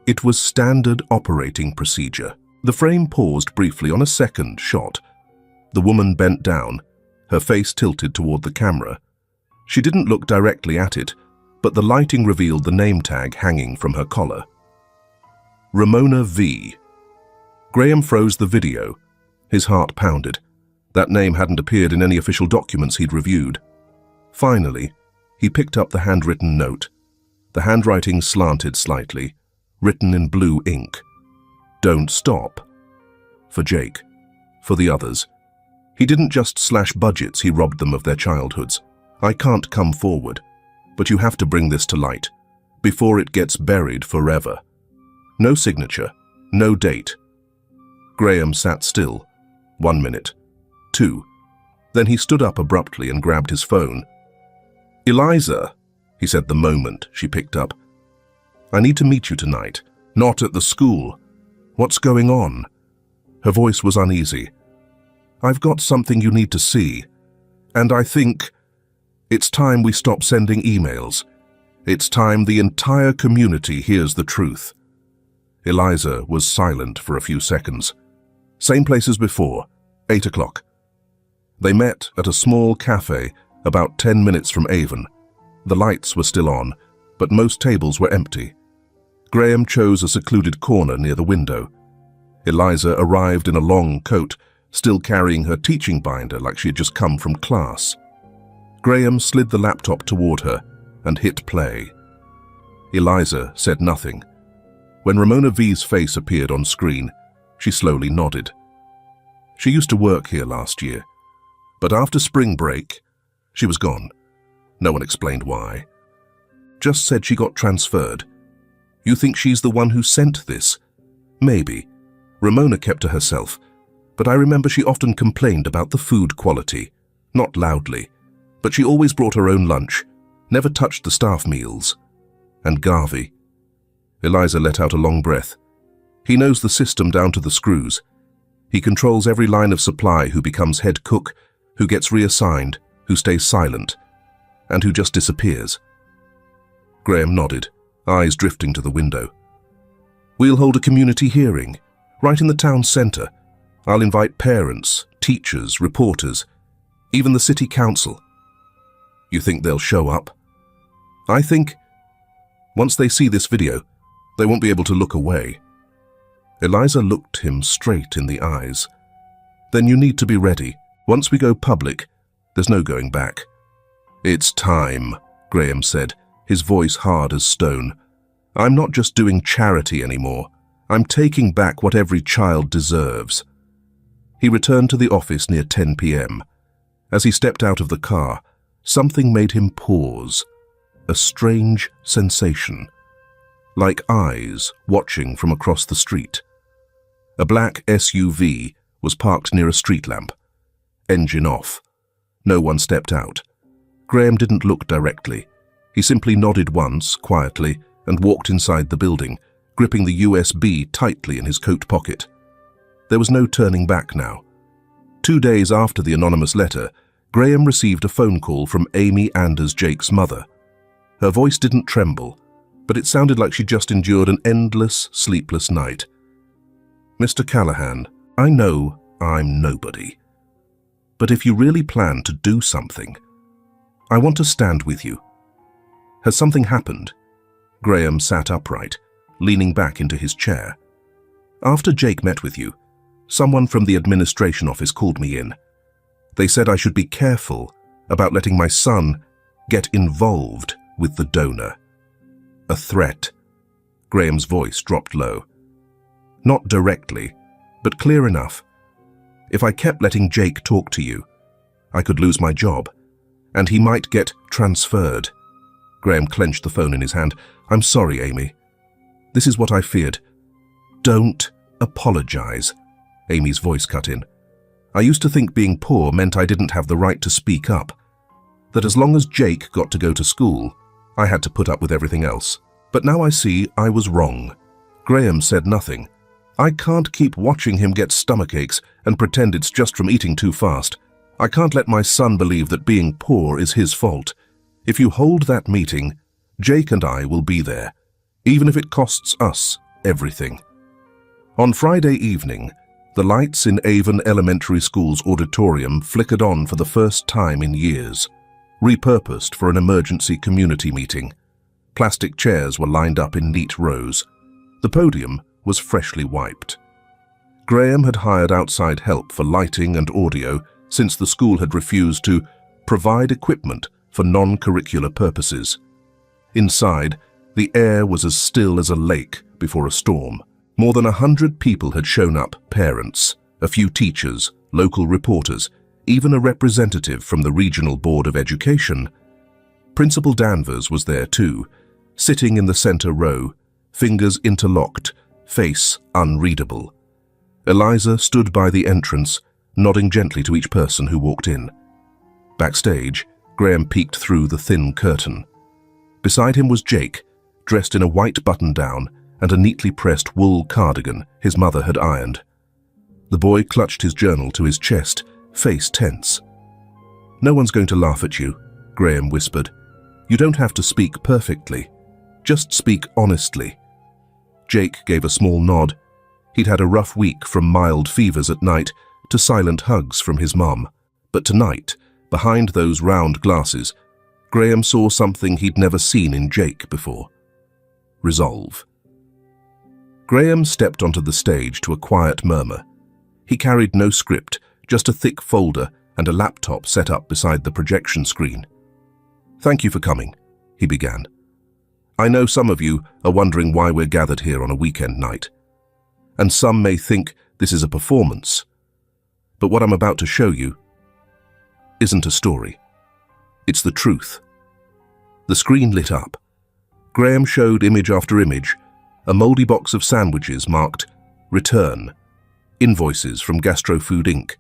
it was standard operating procedure. The frame paused briefly on a second shot. The woman bent down, her face tilted toward the camera. She didn't look directly at it, but the lighting revealed the name tag hanging from her collar. Ramona V. Graham froze the video. His heart pounded. That name hadn't appeared in any official documents he'd reviewed. Finally, he picked up the handwritten note. The handwriting slanted slightly, written in blue ink. "Don't stop." For Jake. For the others. He didn't just slash budgets, he robbed them of their childhoods. "I can't come forward, but you have to bring this to light, before it gets buried forever." No signature, no date. Graham sat still. 1 minute. 2. Then he stood up abruptly and grabbed his phone. "Eliza," he said the moment she picked up. "I need to meet you tonight. Not at the school. What's going on?" Her voice was uneasy. "I've got something you need to see. And I think it's time we stop sending emails. It's time the entire community hears the truth." Eliza was silent for a few seconds. Same place as before, 8 o'clock. They met at a small cafe about 10 minutes from Avon. The lights were still on, but most tables were empty. Graham chose a secluded corner near the window. Eliza arrived in a long coat, still carrying her teaching binder like she had just come from class. Graham slid the laptop toward her and hit play. Eliza said nothing. When Ramona V's face appeared on screen, she slowly nodded. She used to work here last year, but after spring break, she was gone. No one explained why. Just said she got transferred. You think she's the one who sent this? Maybe. Ramona kept to herself, but I remember she often complained about the food quality. Not loudly, but she always brought her own lunch, never touched the staff meals. And Garvey. Eliza let out a long breath. He knows the system down to the screws. He controls every line of supply, who becomes head cook, who gets reassigned, who stays silent, and who just disappears. Graham nodded, eyes drifting to the window. "We'll hold a community hearing, right in the town center. I'll invite parents, teachers, reporters, even the city council." "You think they'll show up?" "I think once they see this video, they won't be able to look away." Eliza looked him straight in the eyes. "Then you need to be ready. Once we go public, there's no going back." "It's time," Graham said, his voice hard as stone. "I'm not just doing charity anymore. I'm taking back what every child deserves." He returned to the office near 10 p.m. As he stepped out of the car, something made him pause. A strange sensation. Like eyes watching from across the street. A black SUV was parked near a street lamp. Engine off. No one stepped out. Graham didn't look directly. He simply nodded once, quietly, and walked inside the building, gripping the USB tightly in his coat pocket. There was no turning back now. 2 days after the anonymous letter, Graham received a phone call from Amy Anders, Jake's mother. Her voice didn't tremble, but it sounded like she'd just endured an endless, sleepless night. "Mr. Callahan, I know I'm nobody. But if you really plan to do something, I want to stand with you. Has something happened?" Graham sat upright, leaning back into his chair. "After Jake met with you, someone from the administration office called me in. They said I should be careful about letting my son get involved with the donor." "A threat?" Graham's voice dropped low. "Not directly, but clear enough. If I kept letting Jake talk to you, I could lose my job, and he might get transferred." Graham clenched the phone in his hand. "I'm sorry, Amy. This is what I feared." "Don't apologize," Amy's voice cut in. "I used to think being poor meant I didn't have the right to speak up, that as long as Jake got to go to school, I had to put up with everything else. But now I see I was wrong." Graham said nothing. "I can't keep watching him get stomachaches and pretend it's just from eating too fast. I can't let my son believe that being poor is his fault. If you hold that meeting, Jake and I will be there, even if it costs us everything." On Friday evening, the lights in Avon Elementary School's auditorium flickered on for the first time in years, repurposed for an emergency community meeting. Plastic chairs were lined up in neat rows. The podium was freshly wiped. Graham had hired outside help for lighting and audio since the school had refused to provide equipment for non-curricular purposes. Inside, the air was as still as a lake before a storm. More than 100 people had shown up, parents, a few teachers, local reporters, even a representative from the Regional Board of Education. Principal Danvers was there too, sitting in the center row, fingers interlocked, face unreadable. Eliza stood by the entrance, nodding gently to each person who walked in. Backstage, Graham peeked through the thin curtain. Beside him was Jake, dressed in a white button-down and a neatly pressed wool cardigan his mother had ironed. The boy clutched his journal to his chest, face tense. "No one's going to laugh at you," Graham whispered. "You don't have to speak perfectly. Just speak honestly." Jake gave a small nod. He'd had a rough week, from mild fevers at night to silent hugs from his mom. But tonight, behind those round glasses, Graham saw something he'd never seen in Jake before. Resolve. Graham stepped onto the stage to a quiet murmur. He carried no script, just a thick folder and a laptop set up beside the projection screen. "Thank you for coming," he began. "I know some of you are wondering why we're gathered here on a weekend night. And some may think this is a performance. But what I'm about to show you isn't a story. It's the truth." The screen lit up. Graham showed image after image, a moldy box of sandwiches marked "Return," invoices from Gastrofood Inc.,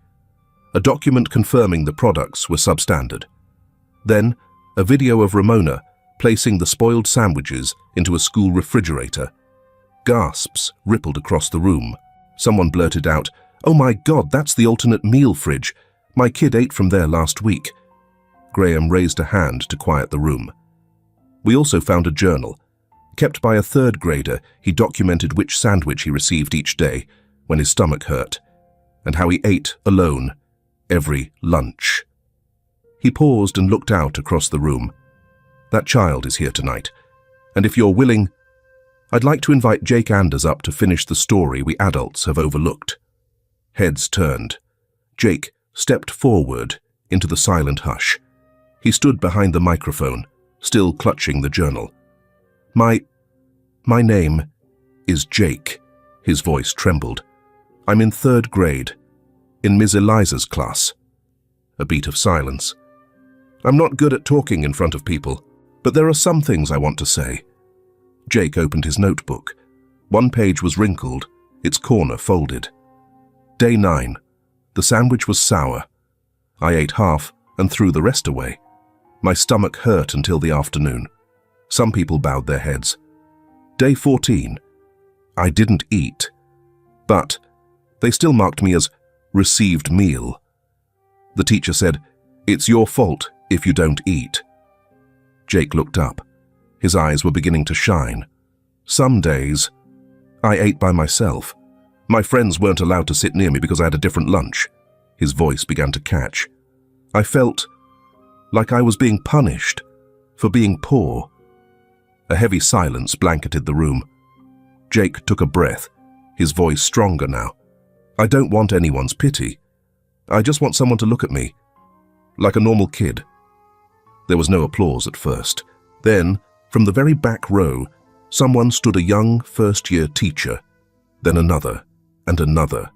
a document confirming the products were substandard. Then, a video of Ramona placing the spoiled sandwiches into a school refrigerator. Gasps rippled across the room. Someone blurted out, "Oh my God, that's the alternate meal fridge. My kid ate from there last week." Graham raised a hand to quiet the room. "We also found a journal. Kept by a third grader, he documented which sandwich he received each day when his stomach hurt, and how he ate alone every lunch." He paused and looked out across the room. "That child is here tonight, and if you're willing, I'd like to invite Jake Anders up to finish the story we adults have overlooked." Heads turned. Jake stepped forward into the silent hush. He stood behind the microphone, still clutching the journal. My name is Jake." His voice trembled. "I'm in 3rd grade, in Ms. Eliza's class." A beat of silence. "I'm not good at talking in front of people, but there are some things I want to say." Jake opened his notebook. One page was wrinkled, its corner folded. "Day 9. The sandwich was sour. I ate half and threw the rest away. My stomach hurt until the afternoon." Some people bowed their heads. "Day 14. I didn't eat, but they still marked me as received meal." The teacher said, "It's your fault if you don't eat." Jake looked up. His eyes were beginning to shine. Some days, I ate by myself. My friends weren't allowed to sit near me because I had a different lunch. His voice began to catch. I felt like I was being punished for being poor. A heavy silence blanketed the room. Jake took a breath, his voice stronger now. I don't want anyone's pity. I just want someone to look at me, like a normal kid. There was no applause at first. Then, from the very back row, someone stood, a young first-year teacher, then another and another.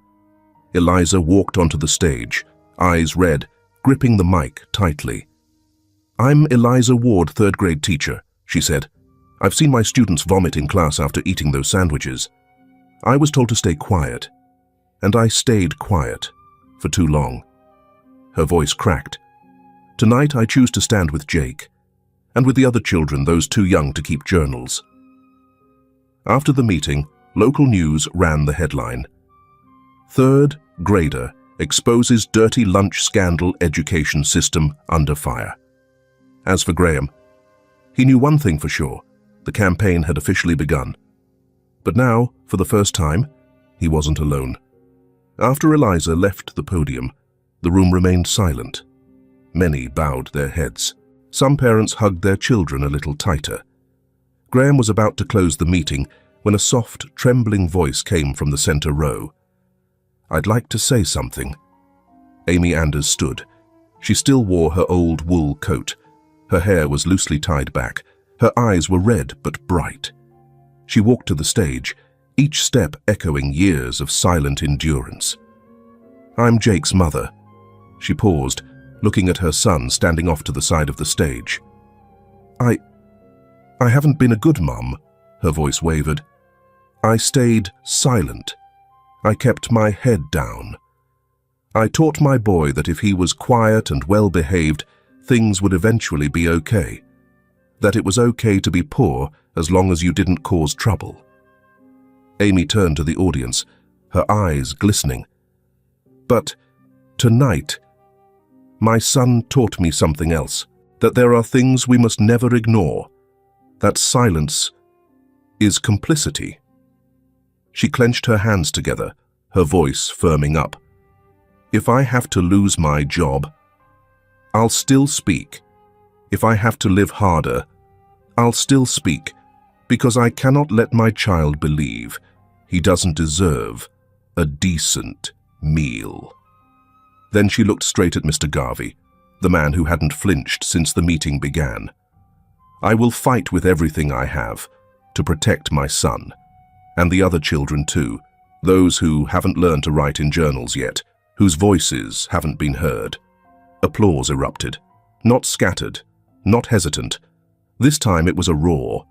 Eliza walked onto the stage, eyes red, gripping the mic tightly. "I'm Eliza Ward, third-grade teacher," she said. "I've seen my students vomit in class after eating those sandwiches. I was told to stay quiet, and I stayed quiet for too long." Her voice cracked. "Tonight I choose to stand with Jake, and with the other children, those too young to keep journals." After the meeting, local news ran the headline, "Third grader exposes dirty lunch scandal, education system under fire." As for Graham, he knew one thing for sure: the campaign had officially begun. But now, for the first time, he wasn't alone. After Eliza left the podium, the room remained silent. Many bowed their heads. Some parents hugged their children a little tighter. Graham was about to close the meeting when a soft, trembling voice came from the center row. "I'd like to say something." Amy Anders stood. She still wore her old wool coat. Her hair was loosely tied back. Her eyes were red but bright. She walked to the stage, each step echoing years of silent endurance. "I'm Jake's mother." She paused, looking at her son standing off to the side of the stage. I haven't been a good mum," her voice wavered. "I stayed silent. I kept my head down. I taught my boy that if he was quiet and well-behaved, things would eventually be okay. That it was okay to be poor as long as you didn't cause trouble." Amy turned to the audience, her eyes glistening. "But tonight, my son taught me something else, that there are things we must never ignore, that silence is complicity." She clenched her hands together, her voice firming up. "If I have to lose my job, I'll still speak. If I have to live harder, I'll still speak, because I cannot let my child believe he doesn't deserve a decent meal." Then she looked straight at Mr. Garvey, the man who hadn't flinched since the meeting began. "I will fight with everything I have to protect my son, and the other children too, those who haven't learned to write in journals yet, whose voices haven't been heard." Applause erupted, not scattered, not hesitant. This time it was a roar.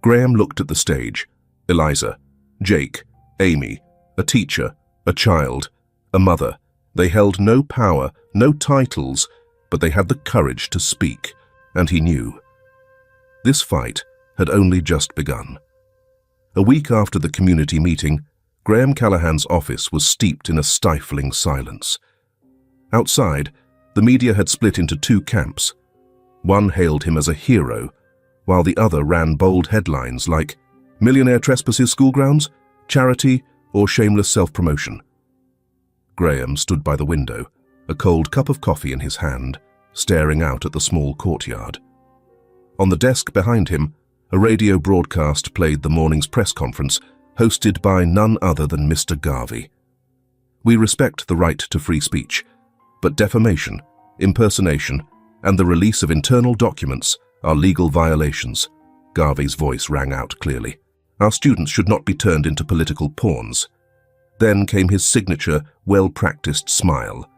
Graham looked at the stage. Eliza, Jake, Amy, a teacher, a child, a mother. They held no power, no titles, but they had the courage to speak, and he knew. This fight had only just begun. A week after the community meeting, Graham Callahan's office was steeped in a stifling silence. Outside, the media had split into two camps. One hailed him as a hero, while the other ran bold headlines like "Millionaire Trespasses School Grounds," "Charity," or "Shameless Self-Promotion." Graham stood by the window, a cold cup of coffee in his hand, staring out at the small courtyard. On the desk behind him, a radio broadcast played the morning's press conference, hosted by none other than Mr. Garvey. "We respect the right to free speech, but defamation, impersonation, and the release of internal documents are legal violations." Garvey's voice rang out clearly. "Our students should not be turned into political pawns." Then came his signature, well-practiced smile.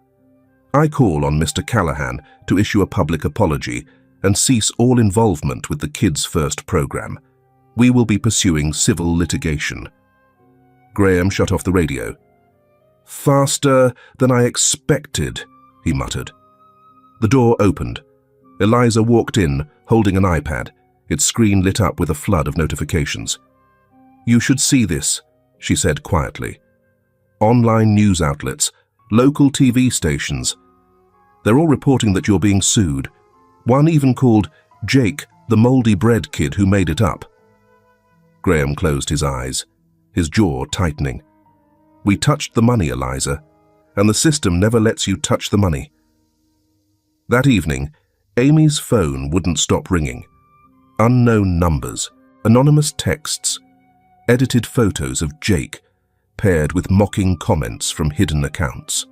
"I call on Mr. Callahan to issue a public apology and cease all involvement with the Kids First program. We will be pursuing civil litigation." Graham shut off the radio. "Faster than I expected," he muttered. The door opened. Eliza walked in, holding an iPad, its screen lit up with a flood of notifications. "You should see this," she said quietly. "Online news outlets, local TV stations, They're all reporting that you're being sued. One even called Jake, the moldy bread kid who made it up. Graham closed his eyes, his jaw tightening. We touched the money, Eliza, and the system never lets you touch the money. That evening, Amy's phone wouldn't stop ringing. Unknown numbers, anonymous texts, edited photos of Jake, paired with mocking comments from hidden accounts.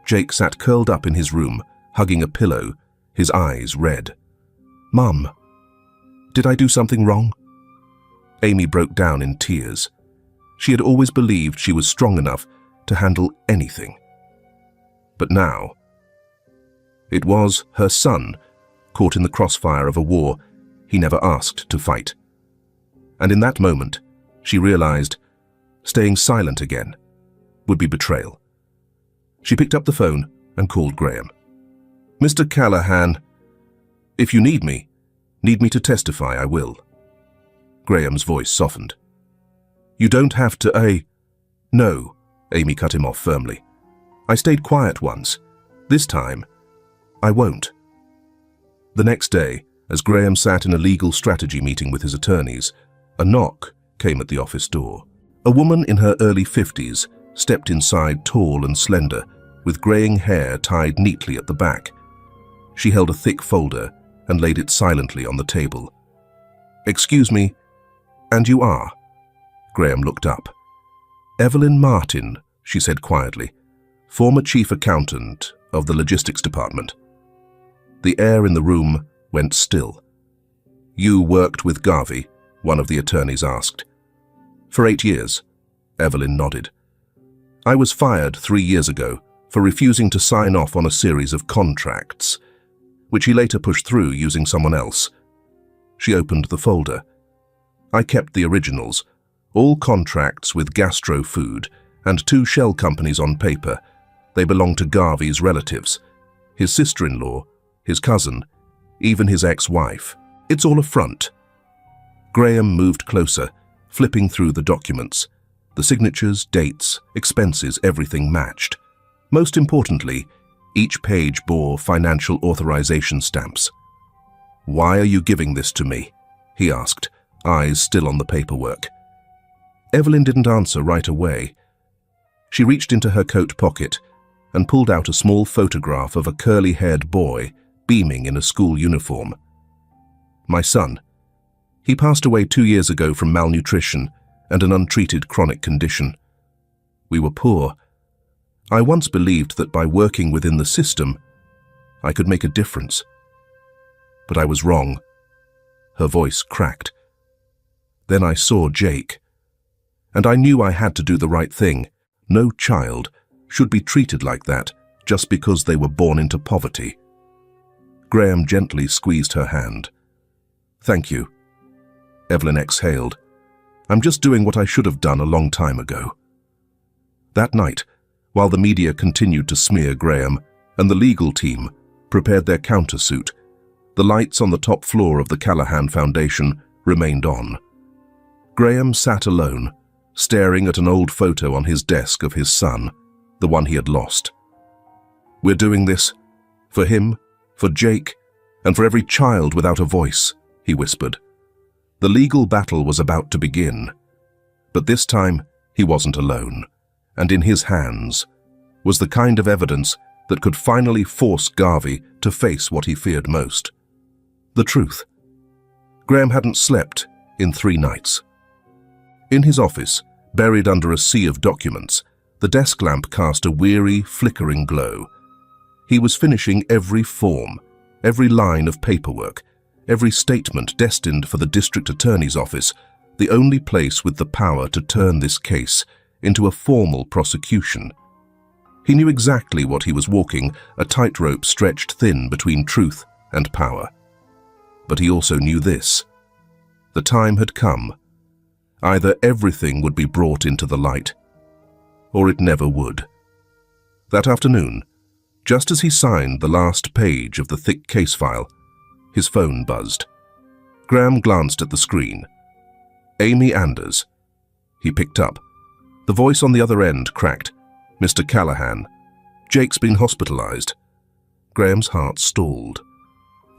Jake sat curled up in his room, hugging a pillow, his eyes red. "Mum, did I do something wrong?" Amy broke down in tears. She had always believed she was strong enough to handle anything. But now, it was her son, caught in the crossfire of a war he never asked to fight. And in that moment, she realized staying silent again would be betrayal. She picked up the phone and called Graham. "Mr. Callahan, if you need me to testify, I will." Graham's voice softened. "You don't have to, No," Amy cut him off firmly. "I stayed quiet once. This time, I won't." The next day, as Graham sat in a legal strategy meeting with his attorneys, a knock came at the office door. A woman in her early 50s stepped inside, tall and slender, with graying hair tied neatly at the back. She held a thick folder and laid it silently on the table. "Excuse me, and you are?" Graham looked up. "Evelyn Martin," she said quietly, "former chief accountant of the logistics department." The air in the room went still. "You worked with Garvey?" one of the attorneys asked. "For 8 years," Evelyn nodded. "I was fired 3 years ago for refusing to sign off on a series of contracts, which he later pushed through using someone else." She opened the folder. "I kept the originals, all contracts with Gastro Food and 2 shell companies on paper. They belong to Garvey's relatives, his sister-in-law, his cousin, even his ex-wife. It's all a front." Graham moved closer, flipping through the documents. The signatures, dates, expenses, everything matched. Most importantly, each page bore financial authorization stamps. "Why are you giving this to me?" he asked, eyes still on the paperwork. Evelyn didn't answer right away. She reached into her coat pocket and pulled out a small photograph of a curly-haired boy beaming in a school uniform. "My son. He passed away 2 years ago from malnutrition and an untreated chronic condition. We were poor. I once believed that by working within the system, I could make a difference. But I was wrong." Her voice cracked. "Then I saw Jake, and I knew I had to do the right thing. No child should be treated like that just because they were born into poverty." Graham gently squeezed her hand. "Thank you." Evelyn exhaled. "I'm just doing what I should have done a long time ago." That night, while the media continued to smear Graham and the legal team prepared their countersuit, the lights on the top floor of the Callahan Foundation remained on. Graham sat alone, staring at an old photo on his desk of his son, the one he had lost. "We're doing this for him, for Jake, and for every child without a voice," he whispered. The legal battle was about to begin, but this time he wasn't alone, and in his hands was the kind of evidence that could finally force Garvey to face what he feared most. The truth. Graham hadn't slept in 3 nights. In his office, buried under a sea of documents, the desk lamp cast a weary, flickering glow. He was finishing every form, every line of paperwork, every statement destined for the district attorney's office, the only place with the power to turn this case into a formal prosecution. He knew exactly what he was walking, a tightrope stretched thin between truth and power. But he also knew this. The time had come. Either everything would be brought into the light, or it never would. That afternoon, just as he signed the last page of the thick case file, his phone buzzed. Graham glanced at the screen. Amy Anders. He picked up. The voice on the other end cracked. "Mr. Callahan, Jake's been hospitalized." Graham's heart stalled.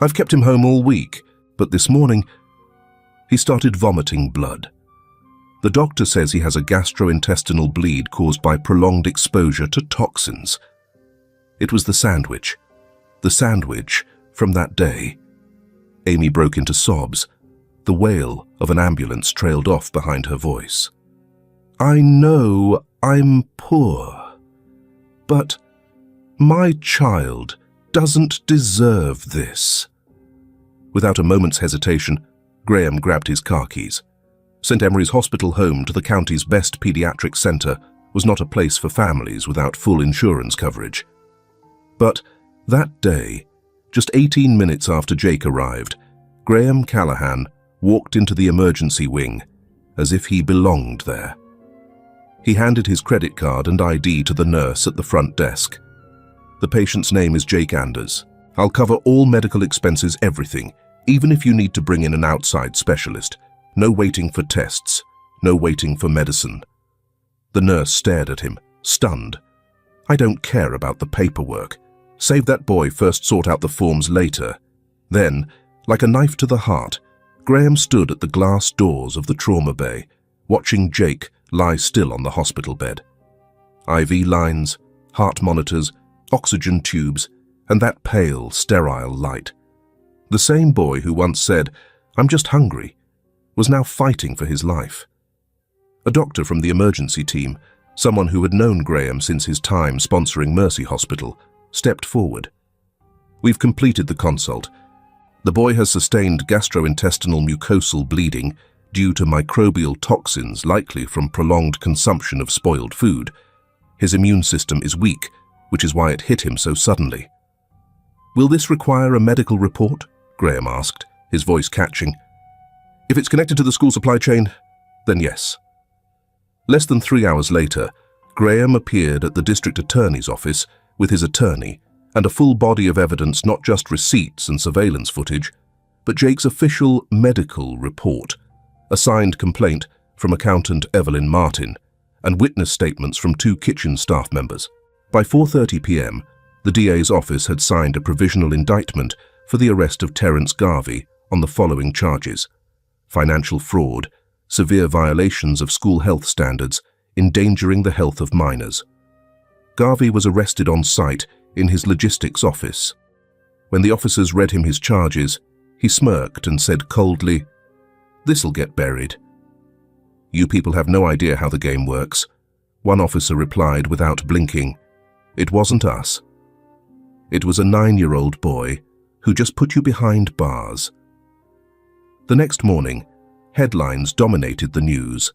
I've kept him home all week, but this morning he started vomiting blood. The doctor says he has a gastrointestinal bleed caused by prolonged exposure to toxins. It was the sandwich from that day. Amy broke into sobs. The wail of an ambulance trailed off behind her voice. I know I'm poor, but my child doesn't deserve this. Without a moment's hesitation, Graham grabbed his car keys. St. Emery's Hospital, home to the county's best pediatric centre, was not a place for families without full insurance coverage. But that day, just 18 minutes after Jake arrived, Graham Callahan walked into the emergency wing as if he belonged there. He handed his credit card and ID to the nurse at the front desk. The patient's name is Jake Anders. I'll cover all medical expenses, everything, even if you need to bring in an outside specialist. No waiting for tests, no waiting for medicine. The nurse stared at him, stunned. I don't care about the paperwork. Save that boy first, sort out the forms later. Then, like a knife to the heart, Graham stood at the glass doors of the trauma bay, watching Jake lie still on the hospital bed. IV lines, heart monitors, oxygen tubes, and that pale, sterile light. The same boy who once said, "I'm just hungry," was now fighting for his life. A doctor from the emergency team, someone who had known Graham since his time sponsoring Mercy Hospital, stepped forward. We've completed the consult. The boy has sustained gastrointestinal mucosal bleeding due to microbial toxins likely from prolonged consumption of spoiled food. His immune system is weak, which is why it hit him so suddenly. Will this require a medical report? Graham asked, his voice catching. If it's connected to the school supply chain, then yes. Less than 3 hours later, Graham appeared at the district attorney's office with his attorney and a full body of evidence, not just receipts and surveillance footage, but Jake's official medical report, a signed complaint from accountant Evelyn Martin, and witness statements from 2 kitchen staff members. By 4:30 p.m., the DA's office had signed a provisional indictment for the arrest of Terence Garvey on the following charges: financial fraud, severe violations of school health standards, endangering the health of minors. Garvey was arrested on site in his logistics office. When the officers read him his charges, he smirked and said coldly, "This'll get buried." "You people have no idea how the game works," one officer replied without blinking. "It wasn't us. It was a 9-year-old boy who just put you behind bars." The next morning, headlines dominated the news.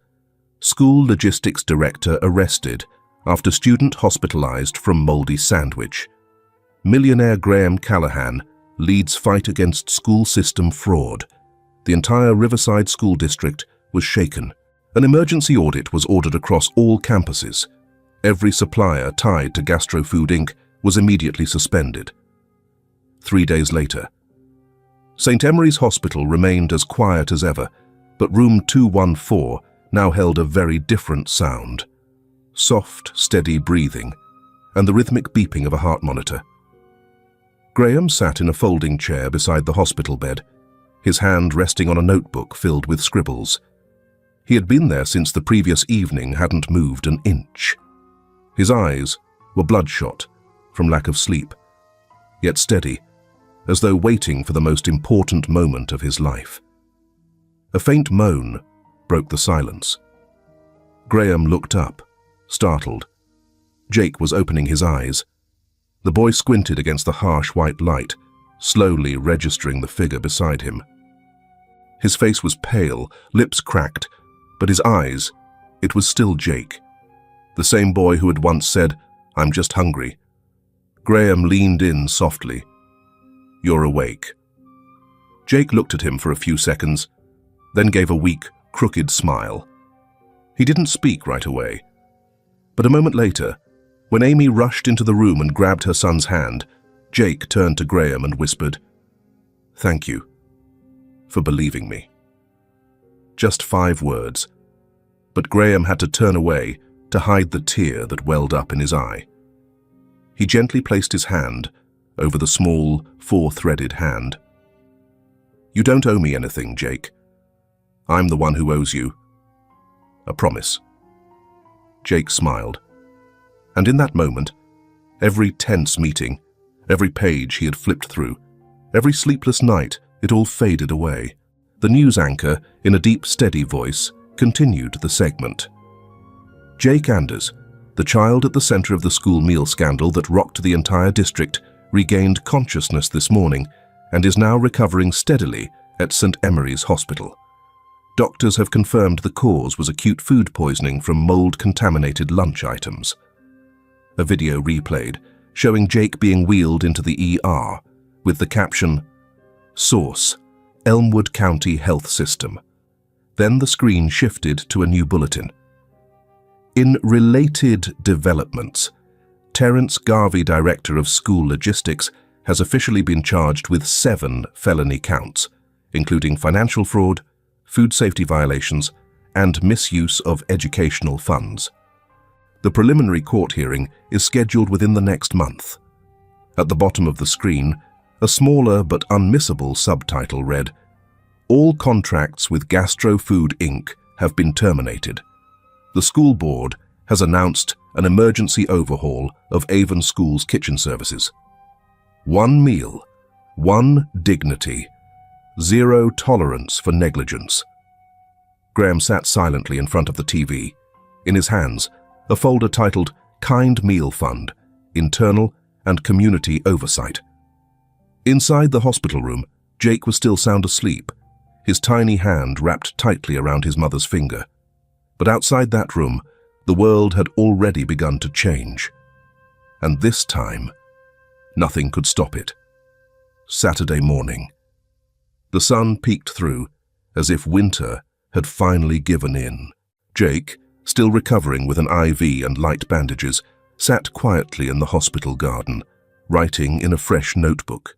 School logistics director arrested after student hospitalized from moldy sandwich. Millionaire Graham Callahan leads fight against school system fraud. The entire Riverside School District was shaken. An emergency audit was ordered across all campuses. Every supplier tied to GastroFood Inc. was immediately suspended. 3 days later, St. Emery's Hospital remained as quiet as ever, but room 214 now held a very different sound. Soft, steady breathing, and the rhythmic beeping of a heart monitor. Graham sat in a folding chair beside the hospital bed, his hand resting on a notebook filled with scribbles. He had been there since the previous evening, hadn't moved an inch. His eyes were bloodshot from lack of sleep, yet steady, as though waiting for the most important moment of his life. A faint moan broke the silence. Graham looked up, startled. Jake was opening his eyes. The boy squinted against the harsh white light, slowly registering the figure beside him. His face was pale, lips cracked, but his eyes, it was still Jake. The same boy who had once said, "I'm just hungry." Graham leaned in softly. "You're awake." Jake looked at him for a few seconds, then gave a weak, crooked smile. He didn't speak right away. But a moment later, when Amy rushed into the room and grabbed her son's hand, Jake turned to Graham and whispered, "Thank you for believing me." Just 5 words, but Graham had to turn away to hide the tear that welled up in his eye. He gently placed his hand over the small, four-threaded hand. "You don't owe me anything, Jake. I'm the one who owes you. A promise." Jake smiled. And in that moment, every tense meeting, every page he had flipped through, every sleepless night, it all faded away. The news anchor, in a deep, steady voice, continued the segment. Jake Anders, the child at the center of the school meal scandal that rocked the entire district, regained consciousness this morning and is now recovering steadily at St. Emery's Hospital. Doctors have confirmed the cause was acute food poisoning from mold-contaminated lunch items. A video replayed, showing Jake being wheeled into the ER, with the caption, "Source, Elmwood County Health System." Then the screen shifted to a new bulletin. In related developments, Terence Garvey, director of school logistics, has officially been charged with 7 felony counts, including financial fraud, food safety violations, and misuse of educational funds. The preliminary court hearing is scheduled within the next month. At the bottom of the screen, a smaller but unmissable subtitle read, "All contracts with Gastro Food Inc. have been terminated. The school board has announced an emergency overhaul of Avon School's kitchen services. 1 meal, 1 dignity, 0 tolerance for negligence." Graham sat silently in front of the TV. In his hands, a folder titled Kind Meal Fund, Internal and Community Oversight. Inside the hospital room, Jake was still sound asleep, his tiny hand wrapped tightly around his mother's finger. But outside that room, the world had already begun to change. And this time, nothing could stop it. Saturday morning. The sun peeked through, as if winter had finally given in. Jake, still recovering with an IV and light bandages, sat quietly in the hospital garden, writing in a fresh notebook.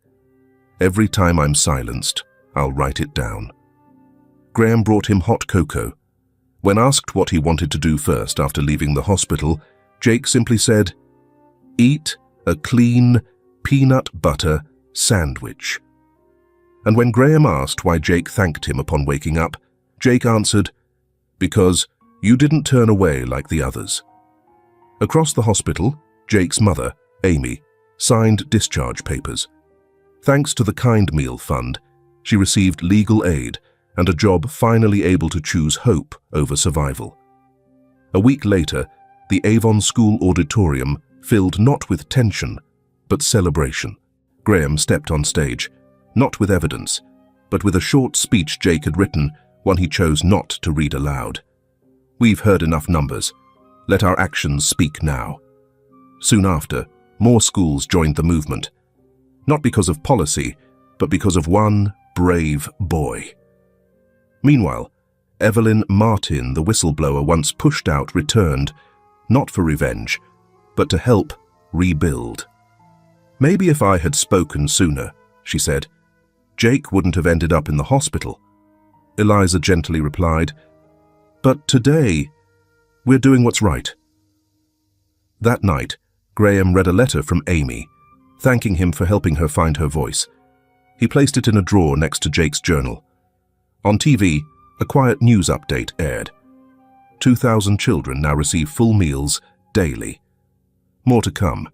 "Every time I'm silenced, I'll write it down." Graham brought him hot cocoa. When asked what he wanted to do first after leaving the hospital, Jake simply said, "Eat a clean peanut butter sandwich." And when Graham asked why Jake thanked him upon waking up, Jake answered, "Because you didn't turn away like the others." Across the hospital, Jake's mother, Amy, signed discharge papers. Thanks to the Kind Meal Fund, she received legal aid and a job finally able to choose hope over survival. A week later, the Avon School auditorium filled not with tension, but celebration. Graham stepped on stage, not with evidence, but with a short speech Jake had written, one he chose not to read aloud. "We've heard enough numbers. Let our actions speak now." Soon after, more schools joined the movement, not because of policy, but because of one brave boy. Meanwhile, Evelyn Martin, the whistleblower once pushed out, returned, not for revenge, but to help rebuild. "Maybe if I had spoken sooner," she said, "Jake wouldn't have ended up in the hospital." Eliza gently replied, "But today, we're doing what's right." That night, Graham read a letter from Amy, thanking him for helping her find her voice. He placed it in a drawer next to Jake's journal. On TV, a quiet news update aired. 2,000 children now receive full meals daily. More to come.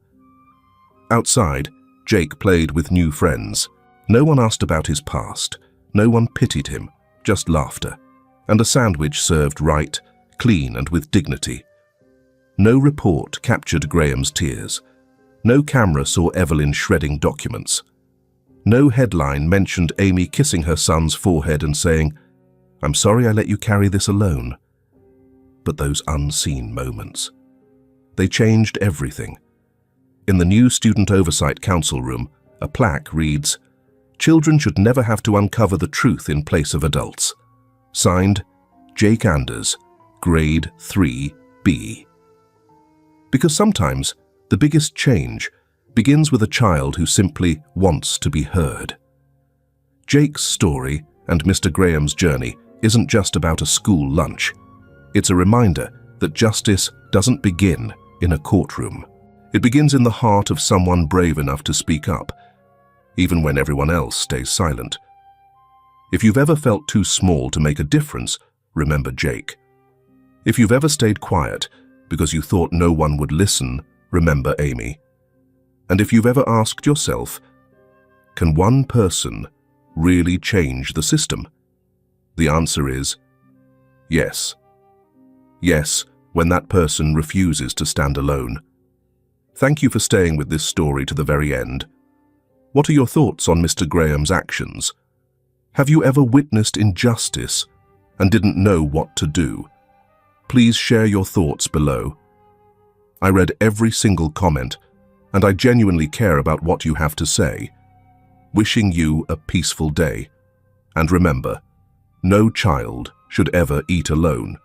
Outside, Jake played with new friends. No one asked about his past. No one pitied him, just laughter. And a sandwich served right, clean and with dignity. No report captured Graham's tears. No camera saw Evelyn shredding documents. No headline mentioned Amy kissing her son's forehead and saying, "I'm sorry I let you carry this alone." But those unseen moments. They changed everything. In the new Student Oversight Council room, a plaque reads, "Children should never have to uncover the truth in place of adults." Signed, Jake Anders, Grade 3B. Because sometimes the biggest change begins with a child who simply wants to be heard. Jake's story and Mr. Graham's journey isn't just about a school lunch. It's a reminder that justice doesn't begin in a courtroom. It begins in the heart of someone brave enough to speak up, even when everyone else stays silent. If you've ever felt too small to make a difference, remember Jake. If you've ever stayed quiet because you thought no one would listen, remember Amy. And if you've ever asked yourself, can one person really change the system? The answer is yes. Yes, when that person refuses to stand alone. Thank you for staying with this story to the very end. What are your thoughts on Mr. Graham's actions? Have you ever witnessed injustice and didn't know what to do? Please share your thoughts below. I read every single comment, and I genuinely care about what you have to say. Wishing you a peaceful day. And remember, no child should ever eat alone.